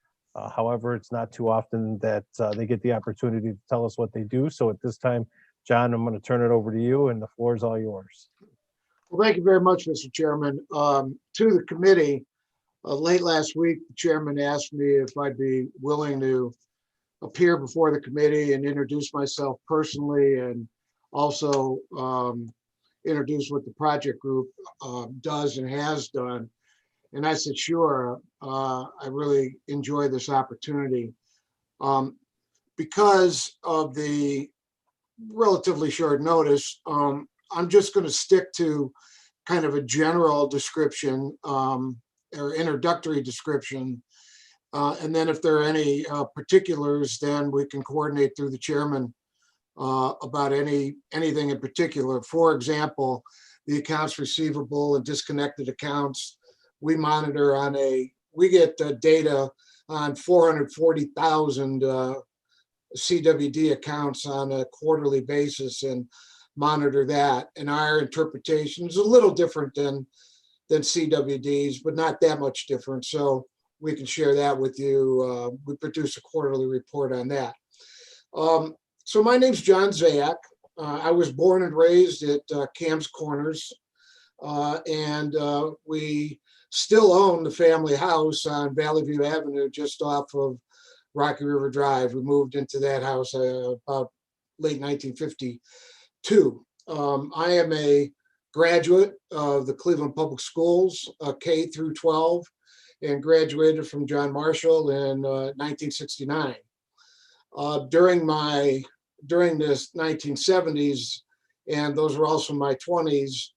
However, it's not too often that they get the opportunity to tell us what they do. So at this time, John, I'm going to turn it over to you, and the floor is all yours. Well, thank you very much, Mr. Chairman. To the committee, late last week, the chairman asked me if I'd be willing to appear before the committee and introduce myself personally, and also introduce what the project group does and has done. And I said, sure, I really enjoy this opportunity. Because of the relatively short notice, I'm just going to stick to kind of a general description or introductory description. And then if there are any particulars, then we can coordinate through the chairman about anything in particular. For example, the accounts receivable and disconnected accounts, we monitor we get data on 440,000 CWD accounts on a quarterly basis and monitor that. And our interpretation is a little different than CWD's, but not that much different. So we can share that with you. We produce a quarterly report on that. So my name's John Zayac. I was born and raised at Cam's Corners, and we still own the family house on Valley View Avenue, just off of Rocky River Drive. We moved into that house about late 1952. I am a graduate of the Cleveland Public Schools, K through 12, and graduated from John Marshall in 1969. During this 1970s, and those were also my 20s,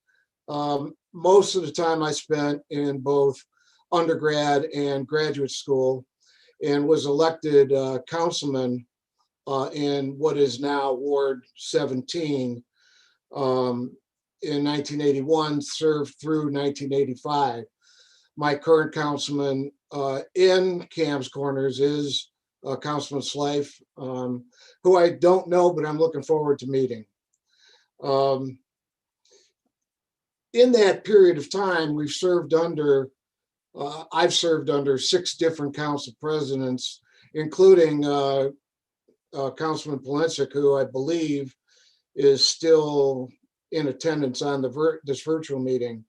most of the time I spent in both undergrad and graduate school, and was elected councilman in what is now Ward 17 in 1981, served through 1985. My current councilman in Cam's Corners is Councilman Slife, who I don't know, but I'm looking forward to meeting. In that period of time, we've served under, I've served under 6 different council presidents, including Councilman Polensek, who I believe is still in attendance on this virtual meeting.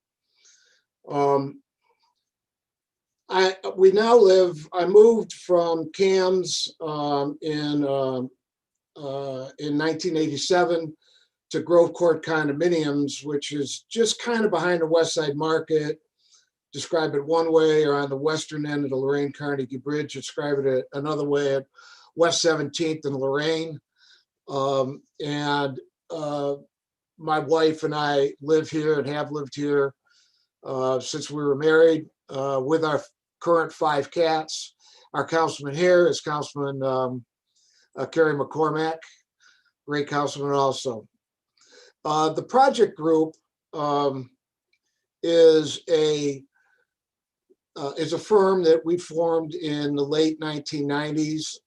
We now live, I moved from Cam's in 1987 to Grove Court Condominiums, which is just kind of behind the West Side Market. Describe it one way, or on the western end of the Lorraine Carnegie Bridge, describe it another way at West 17th and Lorraine. My wife and I live here and have lived here since we were married with our current 5 cats. Our councilman here is Councilman Kerry McCormack, great councilman also. The project group is a firm that we formed in the late 1990s,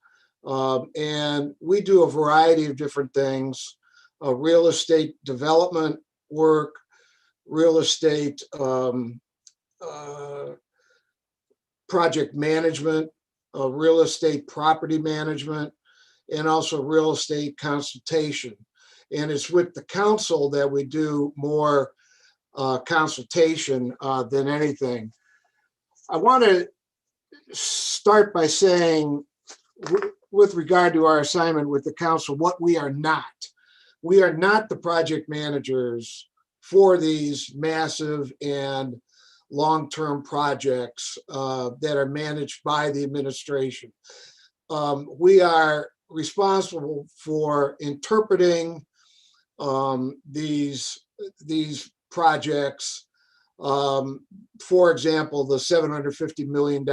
and we do a variety of different things: real estate development work, real estate project management, real estate property management, and also real estate consultation. And it's with the council that we do more consultation than anything. I want to start by saying, with regard to our assignment with the council, what we are not. We are not the project managers for these massive and long-term projects that are managed by the administration. We are responsible for interpreting these projects. For example, the $750 million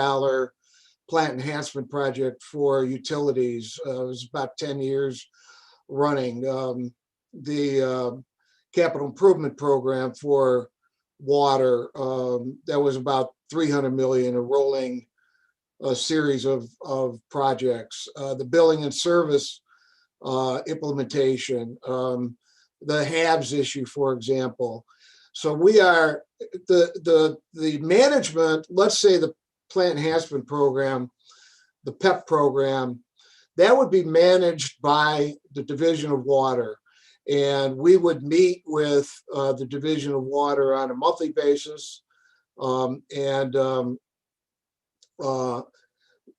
plant enhancement project for utilities was about 10 years running. The capital improvement program for water, that was about $300 million, a rolling series of projects. The billing and service implementation, the HABs issue, for example. So we are the management, let's say the plant enhancement program, the PEP program, that would be managed by the Division of Water. And we would meet with the Division of Water on a monthly basis.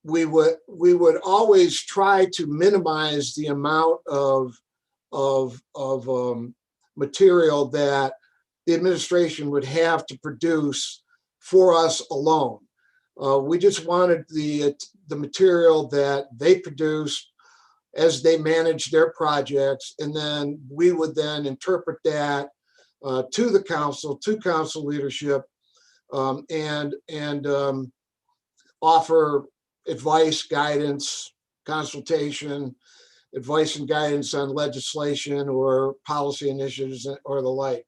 We would always try to minimize the amount of material that the administration would have to produce for us alone. We just wanted the material that they produced as they manage their projects, and then we would then interpret that to the council, to council leadership, and offer advice, guidance, consultation, advice and guidance on legislation or policy initiatives or the like.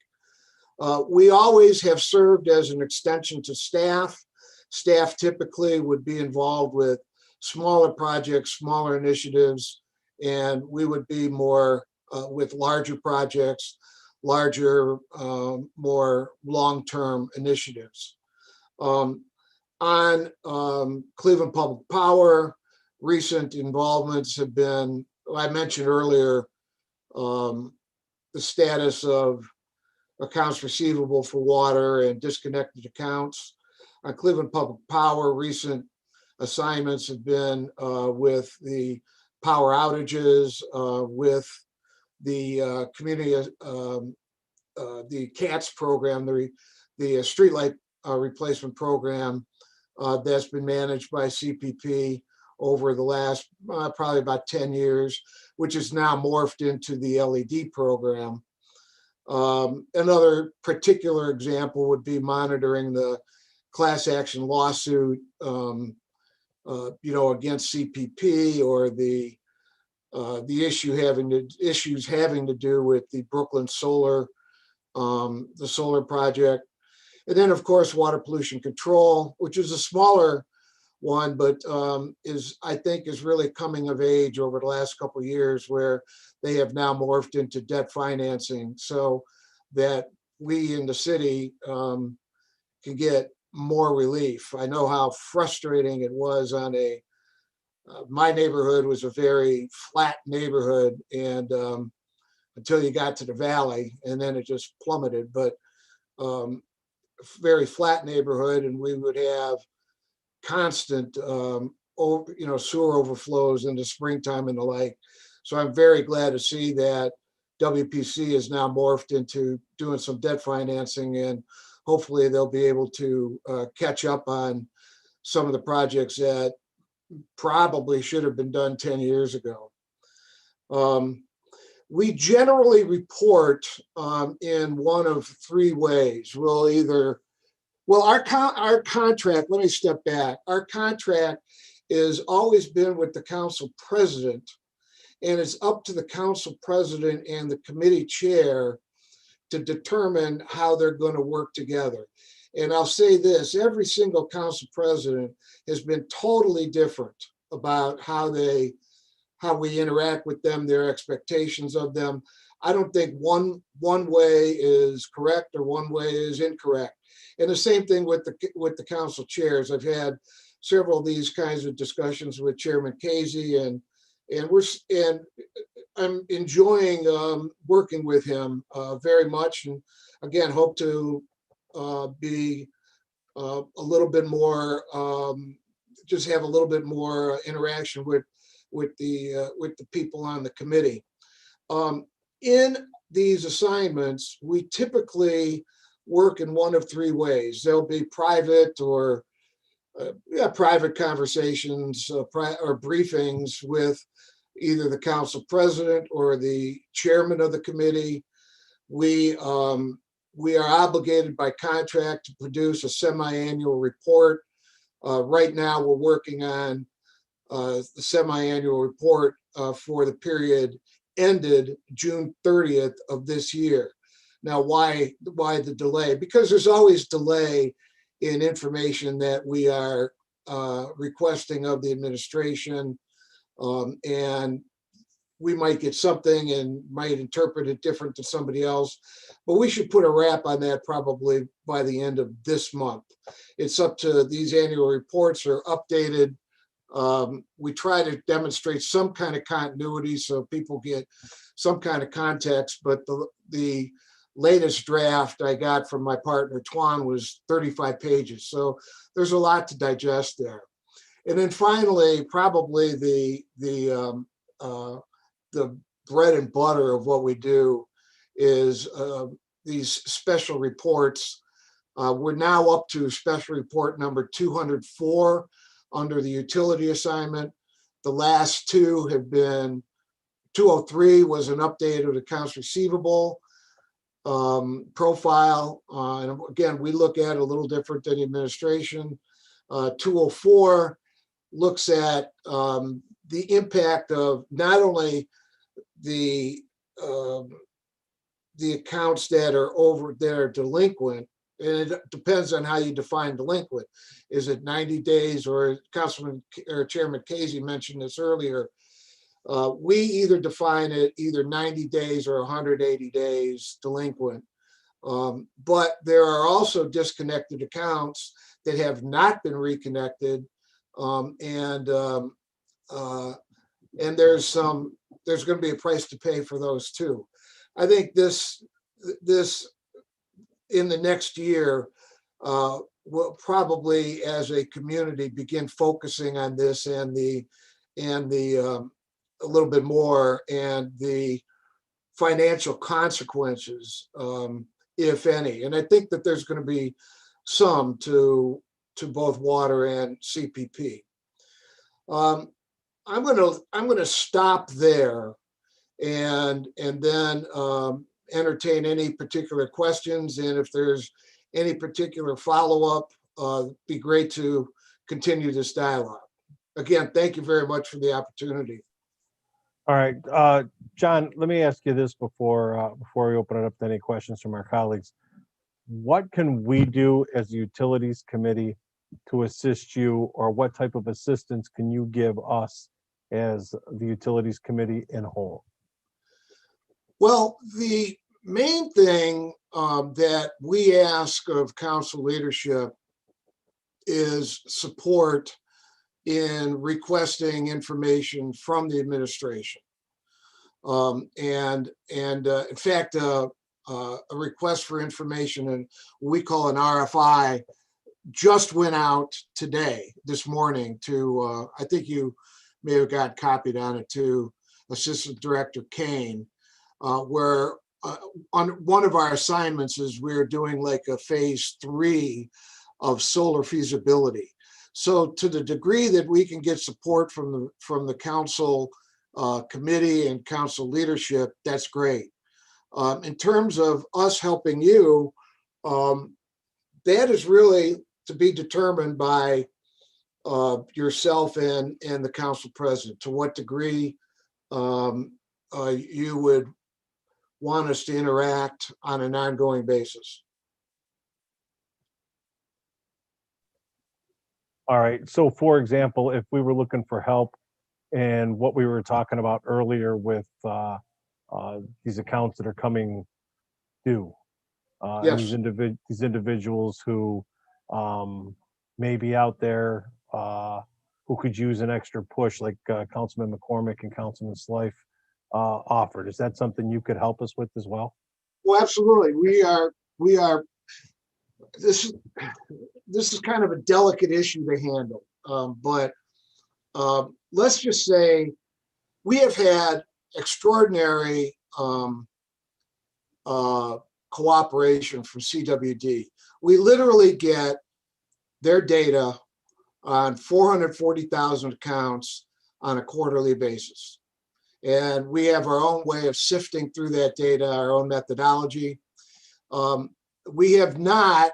We always have served as an extension to staff. Staff typically would be involved with smaller projects, smaller initiatives, and we would be more with larger projects, larger, more long-term initiatives. On Cleveland Public Power, recent involvements have been, I mentioned earlier, the status of accounts receivable for water and disconnected accounts. On Cleveland Public Power, recent assignments have been with the power outages, with the community, the CATS program, the streetlight replacement program, that's been managed by CPP over the last probably about 10 years, which is now morphed into the LED program. Another particular example would be monitoring the class action lawsuit, against CPP, or the issues having to do with the Brooklyn Solar, the solar project. And then, of course, water pollution control, which is a smaller one, but I think is really coming of age over the last couple of years, where they have now morphed into debt financing, so that we in the city can get more relief. I know how frustrating it was on my neighborhood was a very flat neighborhood, and until you got to the valley, and then it just plummeted. But very flat neighborhood, and we would have constant sewer overflows in the springtime and the like. So I'm very glad to see that WPC is now morphed into doing some debt financing, and hopefully they'll be able to catch up on some of the projects that probably should have been done 10 years ago. We generally report in one of three ways. Our contract, let me step back. Our contract has always been with the council president, and it's up to the council president and the committee chair to determine how they're going to work together. And I'll say this, every single council president has been totally different about how we interact with them, their expectations of them. I don't think one way is correct or one way is incorrect. And the same thing with the council chairs. I've had several of these kinds of discussions with Chairman Casey, and I'm enjoying working with him very much. And again, hope to be a little bit more, just have a little bit more interaction with the people on the committee. In these assignments, we typically work in one of three ways. There'll be private or private conversations or briefings with either the council president or the chairman of the committee. We are obligated by contract to produce a semi-annual report. Right now, we're working on the semi-annual report for the period ended June 30th of this year. Now, why the delay? Because there's always delay in information that we are requesting of the administration, and we might get something and might interpret it different to somebody else, but we should put a wrap on that probably by the end of this month. It's up to these annual reports are updated. We try to demonstrate some kind of continuity so people get some kind of context, but the latest draft I got from my partner Tuan was 35 pages. So there's a lot to digest there. And then finally, probably the bread and butter of what we do is these special reports. We're now up to special report number 204 under the utility assignment. The last two have been, 203 was an update of the accounts receivable profile. And again, we look at it a little different than the administration. 204 looks at the impact of not only the accounts that are delinquent, and it depends on how you define delinquent. Is it 90 days, or Chairman Casey mentioned this earlier? We either define it either 90 days or 180 days delinquent. But there are also disconnected accounts that have not been reconnected, and there's going to be a price to pay for those too. I think this in the next year, we'll probably, as a community, begin focusing on this and the a little bit more, and the financial consequences, if any. And I think that there's going to be some to to both water and CPP. I'm gonna stop there and then entertain any particular questions. And if there's any particular follow-up, be great to continue this dialogue. Again, thank you very much for the opportunity. All right, John, let me ask you this before we open it up to any questions from our colleagues. What can we do as the Utilities Committee to assist you, or what type of assistance can you give us as the Utilities Committee in whole? Well, the main thing that we ask of council leadership is support in requesting information from the administration. In fact, a request for information, and we call an RFI, just went out this morning to, I think you may have got copied on it, to Assistant Director Kane, where on one of our assignments is we're doing like a phase 3 of solar feasibility. So to the degree that we can get support from the council committee and council leadership, that's great. In terms of us helping you, that is really to be determined by yourself and the council president, to what degree you would want us to interact on an ongoing basis. All right, so for example, if we were looking for help and what we were talking about earlier with these accounts that are coming due, and Yes. these individuals who may be out there who could use an extra push, like Councilman McCormick and Councilman Slife offered. Is that something you could help us with as well? Well, absolutely. We are. This is kind of a delicate issue to handle, but let's just say we have had extraordinary cooperation from CWD. We literally get their data on 440,000 accounts on a quarterly basis. And we have our own way of sifting through that data, our own methodology. We have not,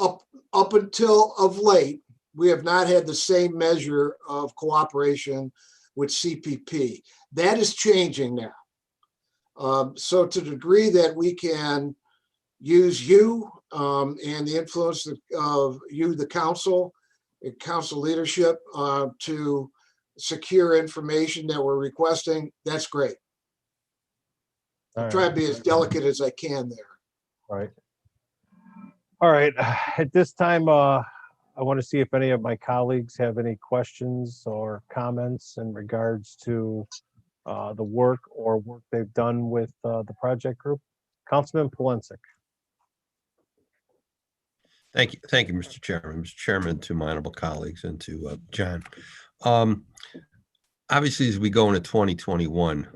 up until of late, we have not had the same measure of cooperation with CPP. That is changing now. So to the degree that we can use you and the influence of you, the council, and council leadership to secure information that we're requesting, that's great. I'll try to be as delicate as I can there. All right. All right, at this time, I want to see if any of my colleagues have any questions or comments in regards to the work they've done with the project group. Councilman Polensek. Thank you, Mr. Chairman. Mr. Chairman, to my honorable colleagues, and to John. Obviously, as we go into 2021,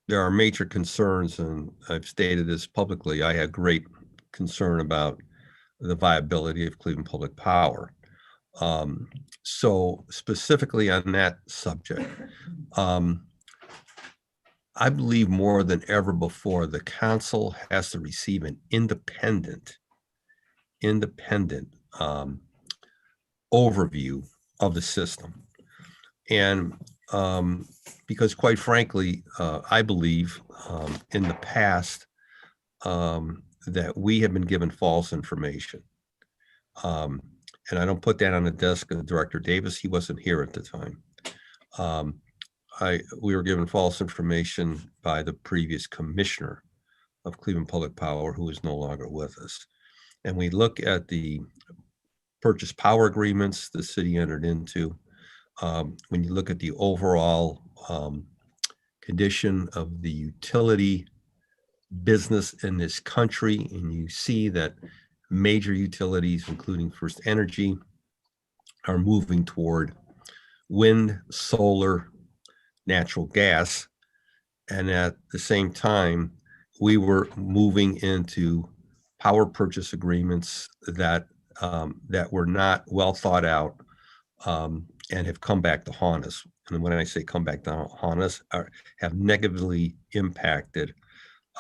there are major concerns, and I've stated this publicly. I had great concern about the viability of Cleveland Public Power. So specifically on that subject, I believe more than ever before, the council has to receive an independent overview of the system. And because quite frankly, I believe in the past that we have been given false information. And I don't put that on the desk of Director Davis. He wasn't here at the time. We were given false information by the previous commissioner of Cleveland Public Power, who is no longer with us. And we look at the purchase power agreements the city entered into. When you look at the overall condition of the utility business in this country, and you see that major utilities, including First Energy, are moving toward wind, solar, natural gas. And at the same time, we were moving into power purchase agreements that that were not well thought out and have come back to haunt us. And when I say come back to haunt us, have negatively impacted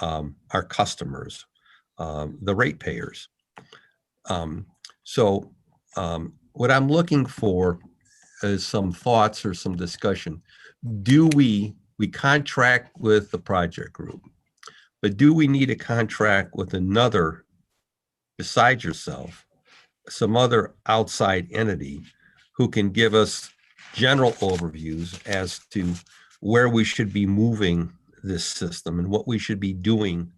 our customers, the ratepayers. So what I'm looking for is some thoughts or some discussion. Do we contract with the project group, but do we need a contract with another besides yourself, some other outside entity who can give us general overviews as to where we should be moving this system and what we should be doing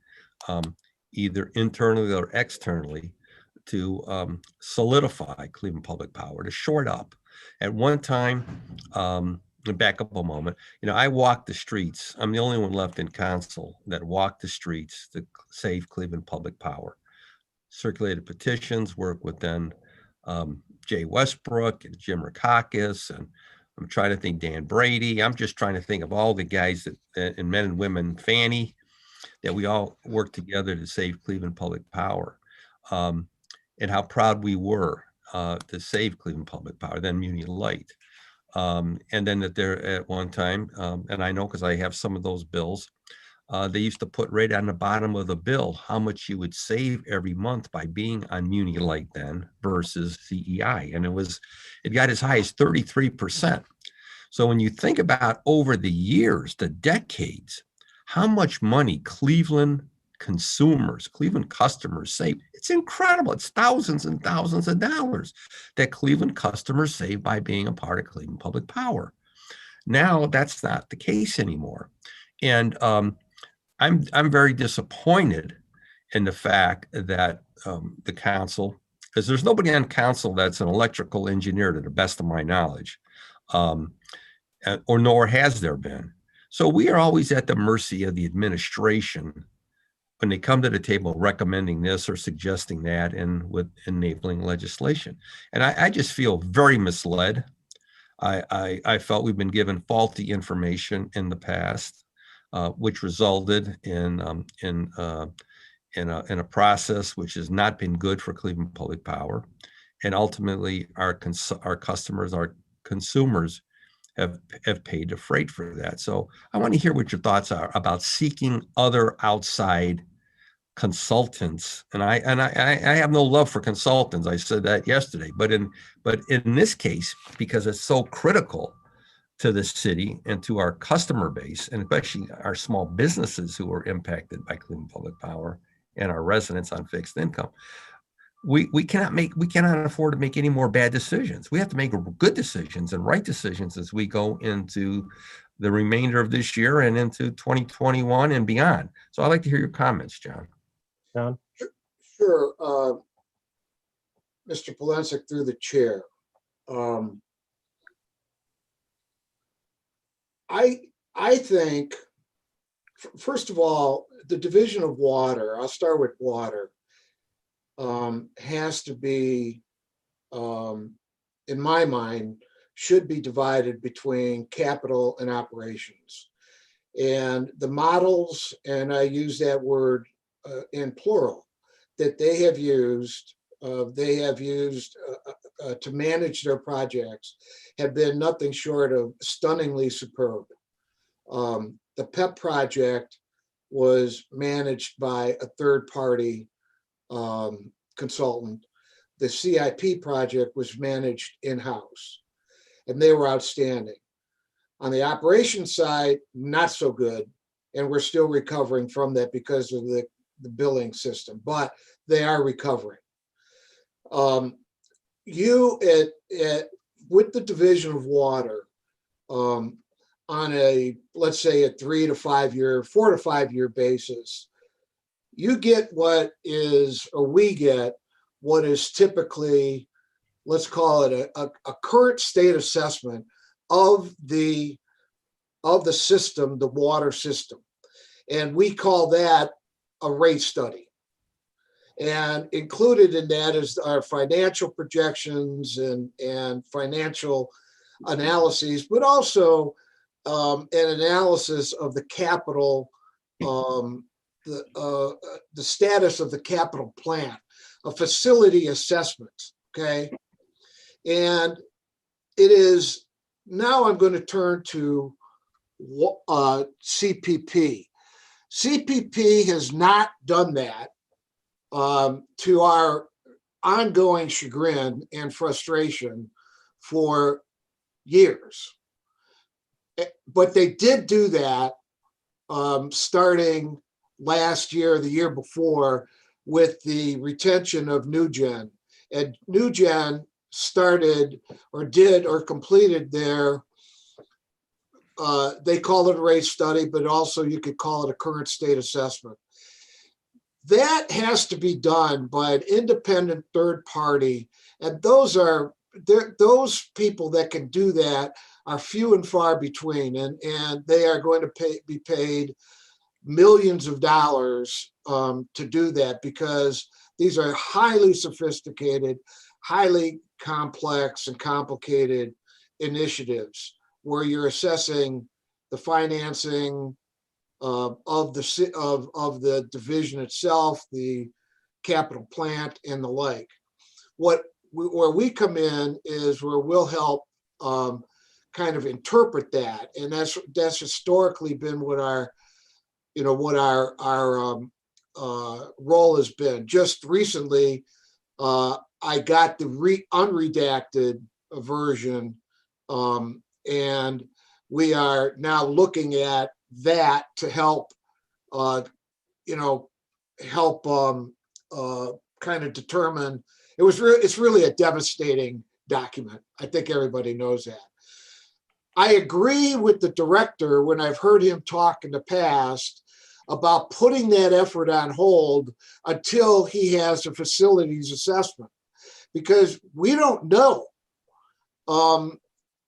either internally or externally to solidify Cleveland Public Power, to shore it up. At one time, back up a moment, I walked the streets. I'm the only one left in council that walked the streets to save Cleveland Public Power. Circulated petitions, worked with then Jay Westbrook and Jim Rackakis, and I'm trying to think Dan Brady. I'm just trying to think of all the guys that and men and women, Fanny, that we all worked together to save Cleveland Public Power, and how proud we were to save Cleveland Public Power, then Muni Light. And then that there at one time, and I know because I have some of those bills, they used to put right on the bottom of the bill how much you would save every month by being on Muni Light then versus CEI. And it got as high as 33%. So when you think about over the years, the decades, how much money Cleveland consumers, Cleveland customers save, it's incredible. It's thousands and thousands of dollars that Cleveland customers save by being a part of Cleveland Public Power. Now that's not the case anymore. And I'm very disappointed in the fact that the council, because there's nobody on council that's an electrical engineer to the best of my knowledge, or nor has there been. So we are always at the mercy of the administration when they come to the table recommending this or suggesting that and with enabling legislation. And I just feel very misled. I felt we've been given faulty information in the past, which resulted in a process which has not been good for Cleveland Public Power. And ultimately our customers, our consumers have paid the freight for that. So I want to hear what your thoughts are about seeking other outside consultants. And I have no love for consultants. I said that yesterday, but in this case, because it's so critical to the city and to our customer base, and especially our small businesses who are impacted by Cleveland Public Power and our residents on fixed income, we cannot afford to make any more bad decisions. We have to make good decisions and right decisions as we go into the remainder of this year and into 2021 and beyond. So I'd like to hear your comments, John. John? Sure. Mr. Polensek, through the chair. I think, first of all, the division of water, I'll start with water, has to be, in my mind, should be divided between capital and operations. And the models, and I use that word in plural, that they have used to manage their projects have been nothing short of stunningly superb. The PEP project was managed by a third-party consultant. The CIP project was managed in-house, and they were outstanding. On the operations side, not so good, and we're still recovering from that because of the billing system, but they are recovering. With the division of water, on a, let's say a 4 to 5 year basis, you get what is, or we get what is typically, let's call it a current state assessment of the system, the water system. And we call that a rate study. And included in that is our financial projections and financial analyses, but also an analysis of the capital the status of the capital plan, a facility assessment, okay? And it is, now I'm going to turn to CPP. CPP has not done that, to our ongoing chagrin and frustration for years. But they did do that starting last year, the year before, with the retention of NewGen. And NewGen started or did or completed their, they call it a rate study, but also you could call it a current state assessment. That has to be done by an independent third party. And those people that can do that are few and far between. And they are going to be paid millions of dollars to do that, because these are highly sophisticated, highly complex and complicated initiatives where you're assessing the financing of the division itself, the capital plant, and the like. Where we come in is where we'll help kind of interpret that, and that's historically been what our role has been. Just recently, I got the unredacted version, and we are now looking at that to help, kind of determine. It's really a devastating document. I think everybody knows that. I agree with the director when I've heard him talk in the past about putting that effort on hold until he has a facilities assessment, because we don't know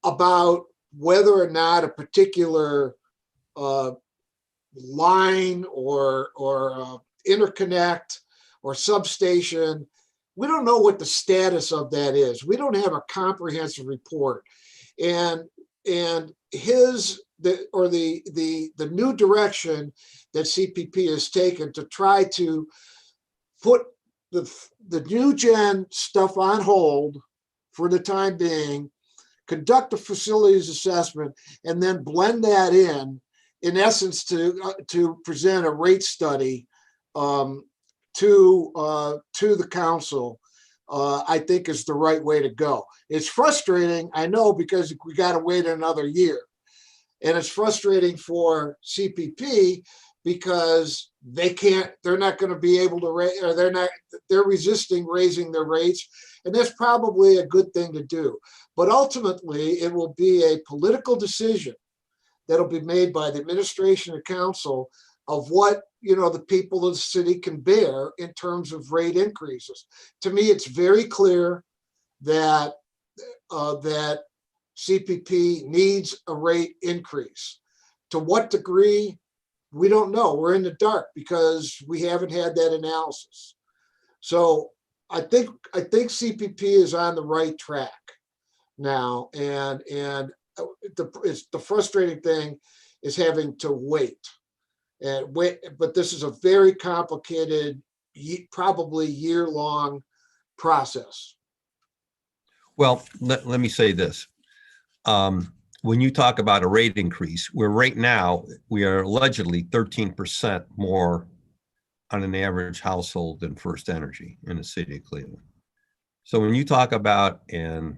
about whether or not a particular line or interconnect or substation, we don't know what the status of that is. We don't have a comprehensive report. And the new direction that CPP has taken to try to put the NewGen stuff on hold for the time being, conduct a facilities assessment, and then blend that in essence, to present a rate study to the council, I think is the right way to go. It's frustrating, I know, because we got to wait another year. And it's frustrating for CPP because they're not going to be able to raise, or they're resisting raising their rates. And that's probably a good thing to do. But ultimately, it will be a political decision that'll be made by the administration and council of what the people of the city can bear in terms of rate increases. To me, it's very clear that that CPP needs a rate increase. To what degree, we don't know. We're in the dark because we haven't had that analysis. So I think CPP is on the right track now, and the frustrating thing is having to wait. But this is a very complicated, probably year-long process. Well, let me say this. When you talk about a rate increase, right now, we are allegedly 13% more on an average household than First Energy in the city of Cleveland. So when you talk about an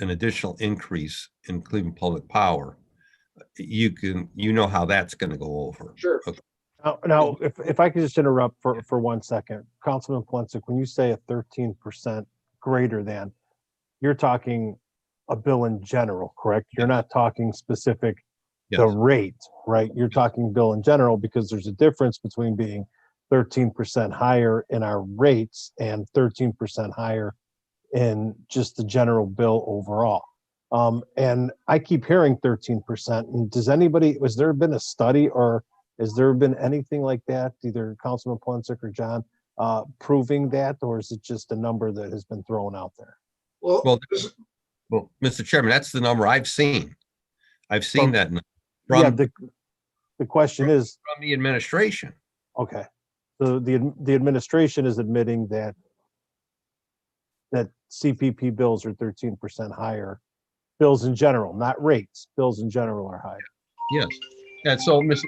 additional increase in Cleveland Public Power, you know how that's going to go over. Sure. Okay. Now, if I could just interrupt for 1 second, Councilman Polensek, when you say a 13% greater than, you're talking a bill in general, correct? You're not talking specific Yes. the rate, right? You're talking bill in general, because there's a difference between being 13% higher in our rates and 13% higher in just the general bill overall. And I keep hearing 13%. And has there been a study, or has there been anything like that, either Councilman Polensek or John, proving that, or is it just a number that has been thrown out there? Well, Mr. Chairman, that's the number I've seen. I've seen that number Yeah, the question is from the administration. Okay. So the administration is admitting that CPP bills are 13% higher. Bills in general, not rates. Bills in general are higher. Yes. And so, Mr.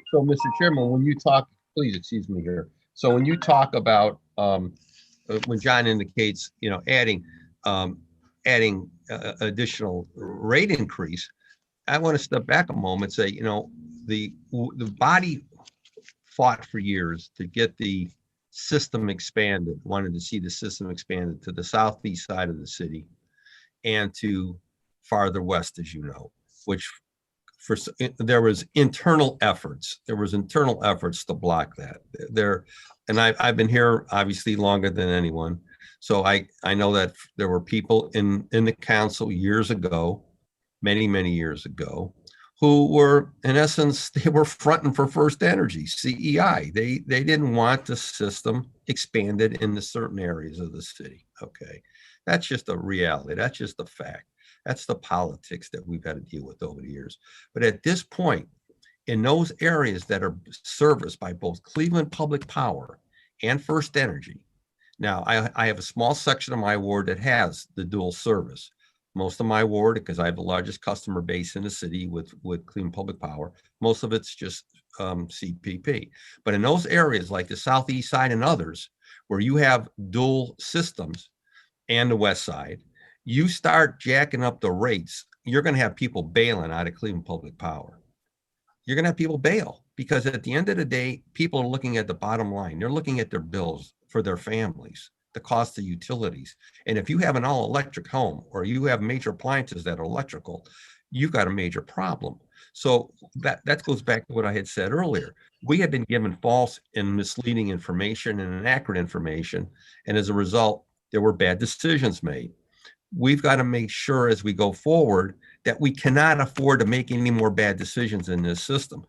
Chairman, when you talk, please excuse me here. So when you talk about, when John indicates, adding additional rate increase, I want to step back a moment, and say, the body fought for years to get the system expanded, wanted to see the system expanded to the southeast side of the city and to farther west, as you know, which there was internal efforts. There was internal efforts to block that. And I've been here obviously longer than anyone, so I know that there were people in the council years ago, many years ago, who were, in essence, they were fronting for First Energy, CEI. They didn't want the system expanded into certain areas of the city. Okay, that's just a reality. That's just a fact. That's the politics that we've had to deal with over the years. But at this point, in those areas that are serviced by both Cleveland Public Power and First Energy, now I have a small section of my ward that has the dual service. Most of my ward, because I have the largest customer base in the city with Cleveland Public Power, most of it's just CPP. But in those areas like the southeast side and others, where you have dual systems and the west side, you start jacking up the rates, you're going to have people bailing out of Cleveland Public Power. You're going to have people bail because at the end of the day, people are looking at the bottom line. They're looking at their bills for their families, the cost of utilities. And if you have an all electric home or you have major appliances that are electrical, you've got a major problem. So that goes back to what I had said earlier. We have been given false and misleading information and inaccurate information. And as a result, there were bad decisions made. We've got to make sure as we go forward that we cannot afford to make any more bad decisions in this system.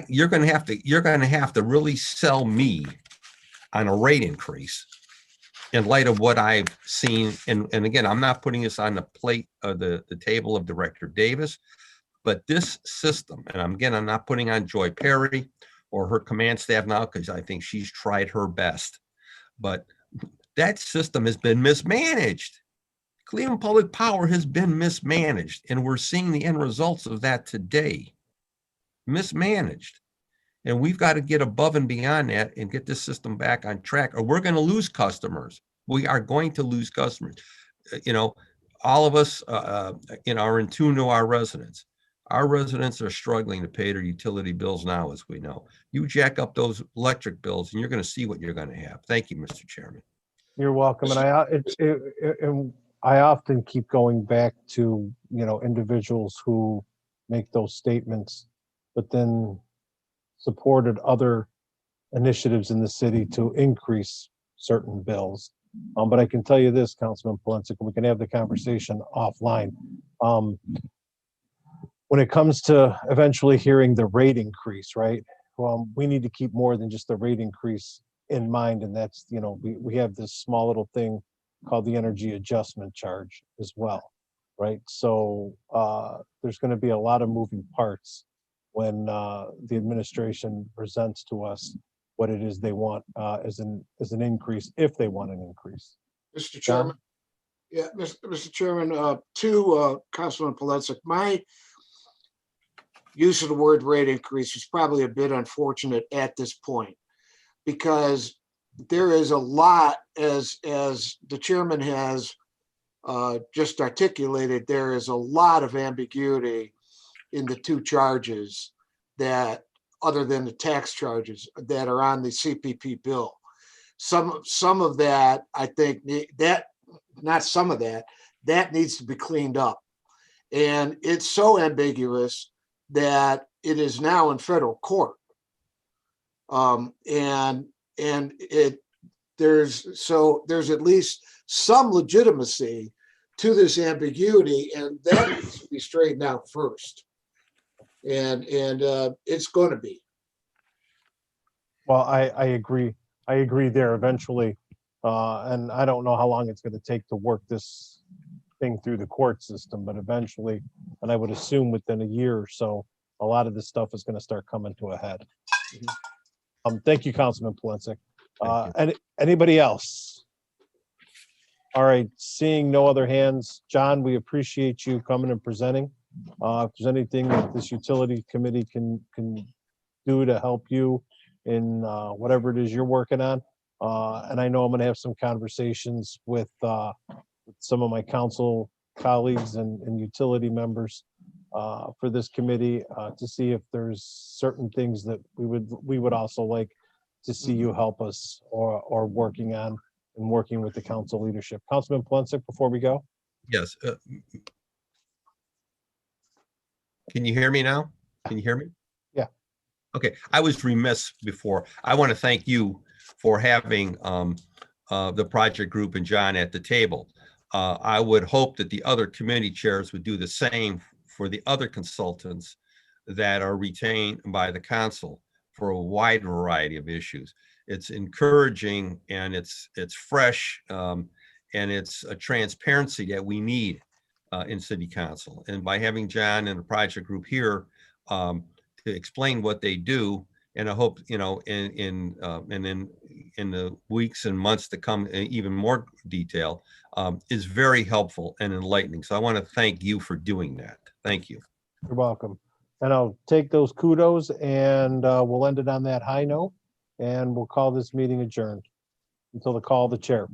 You're going to have to really sell me on a rate increase in light of what I've seen. And again, I'm not putting this on the plate of the table of Director Davis, but this system, and I'm not putting on Joy Perry or her command staff now, because I think she's tried her best, but that system has been mismanaged. Cleveland Public Power has been mismanaged, and we're seeing the end results of that today. Mismanaged. And we've got to get above and beyond that and get this system back on track, or we're going to lose customers. We are going to lose customers. All of us, are in tune to our residents. Our residents are struggling to pay their utility bills now, as we know. You jack up those electric bills and you're going to see what you're going to have. Thank you, Mr. Chairman. You're welcome. And I often keep going back to, individuals who make those statements, but then supported other initiatives in the city to increase certain bills. But I can tell you this, Councilman Polensek, and we can have the conversation offline. When it comes to eventually hearing the rate increase, right? We need to keep more than just the rate increase in mind. And that's, we have this small little thing called the energy adjustment charge as well, right? So there's going to be a lot of moving parts when the administration presents to us what it is they want as an increase, if they want an increase. Mr. Chairman. Yeah, Mr. Chairman, to Councilman Polensek, my use of the word rate increase is probably a bit unfortunate at this point, because there is a lot, as the chairman has just articulated, there is a lot of ambiguity in the two charges that, other than the tax charges that are on the CPP bill. Some of that, I think that needs to be cleaned up. And it's so ambiguous that it is now in federal court. And there's at least some legitimacy to this ambiguity, and that needs to be straightened out first. And it's going to be. Well, I agree. I agree there eventually. And I don't know how long it's going to take to work this thing through the court system, but eventually, and I would assume within a year or so, a lot of this stuff is going to start coming to a head. Thank you, Councilman Polinsik. Anybody else? All right, seeing no other hands, John, we appreciate you coming and presenting. If there's anything that this utility committee can do to help you in whatever it is you're working on. And I know I'm gonna have some conversations with some of my council colleagues and utility members for this committee to see if there's certain things that we would also like to see you help us or working on and working with the council leadership. Councilman Polinsik, before we go? Yes. Can you hear me now? Can you hear me? Yeah. Okay, I was remiss before. I want to thank you for having the project group and John at the table. I would hope that the other committee chairs would do the same for the other consultants that are retained by the council for a wide variety of issues. It's encouraging and it's fresh and it's a transparency that we need in city council. And by having John and the project group here to explain what they do, and I hope, you know, in the weeks and months to come, even more detail is very helpful and enlightening. So I want to thank you for doing that. Thank you. You're welcome. And I'll take those kudos and we'll end it on that high note. And we'll call this meeting adjourned until the call of the chair.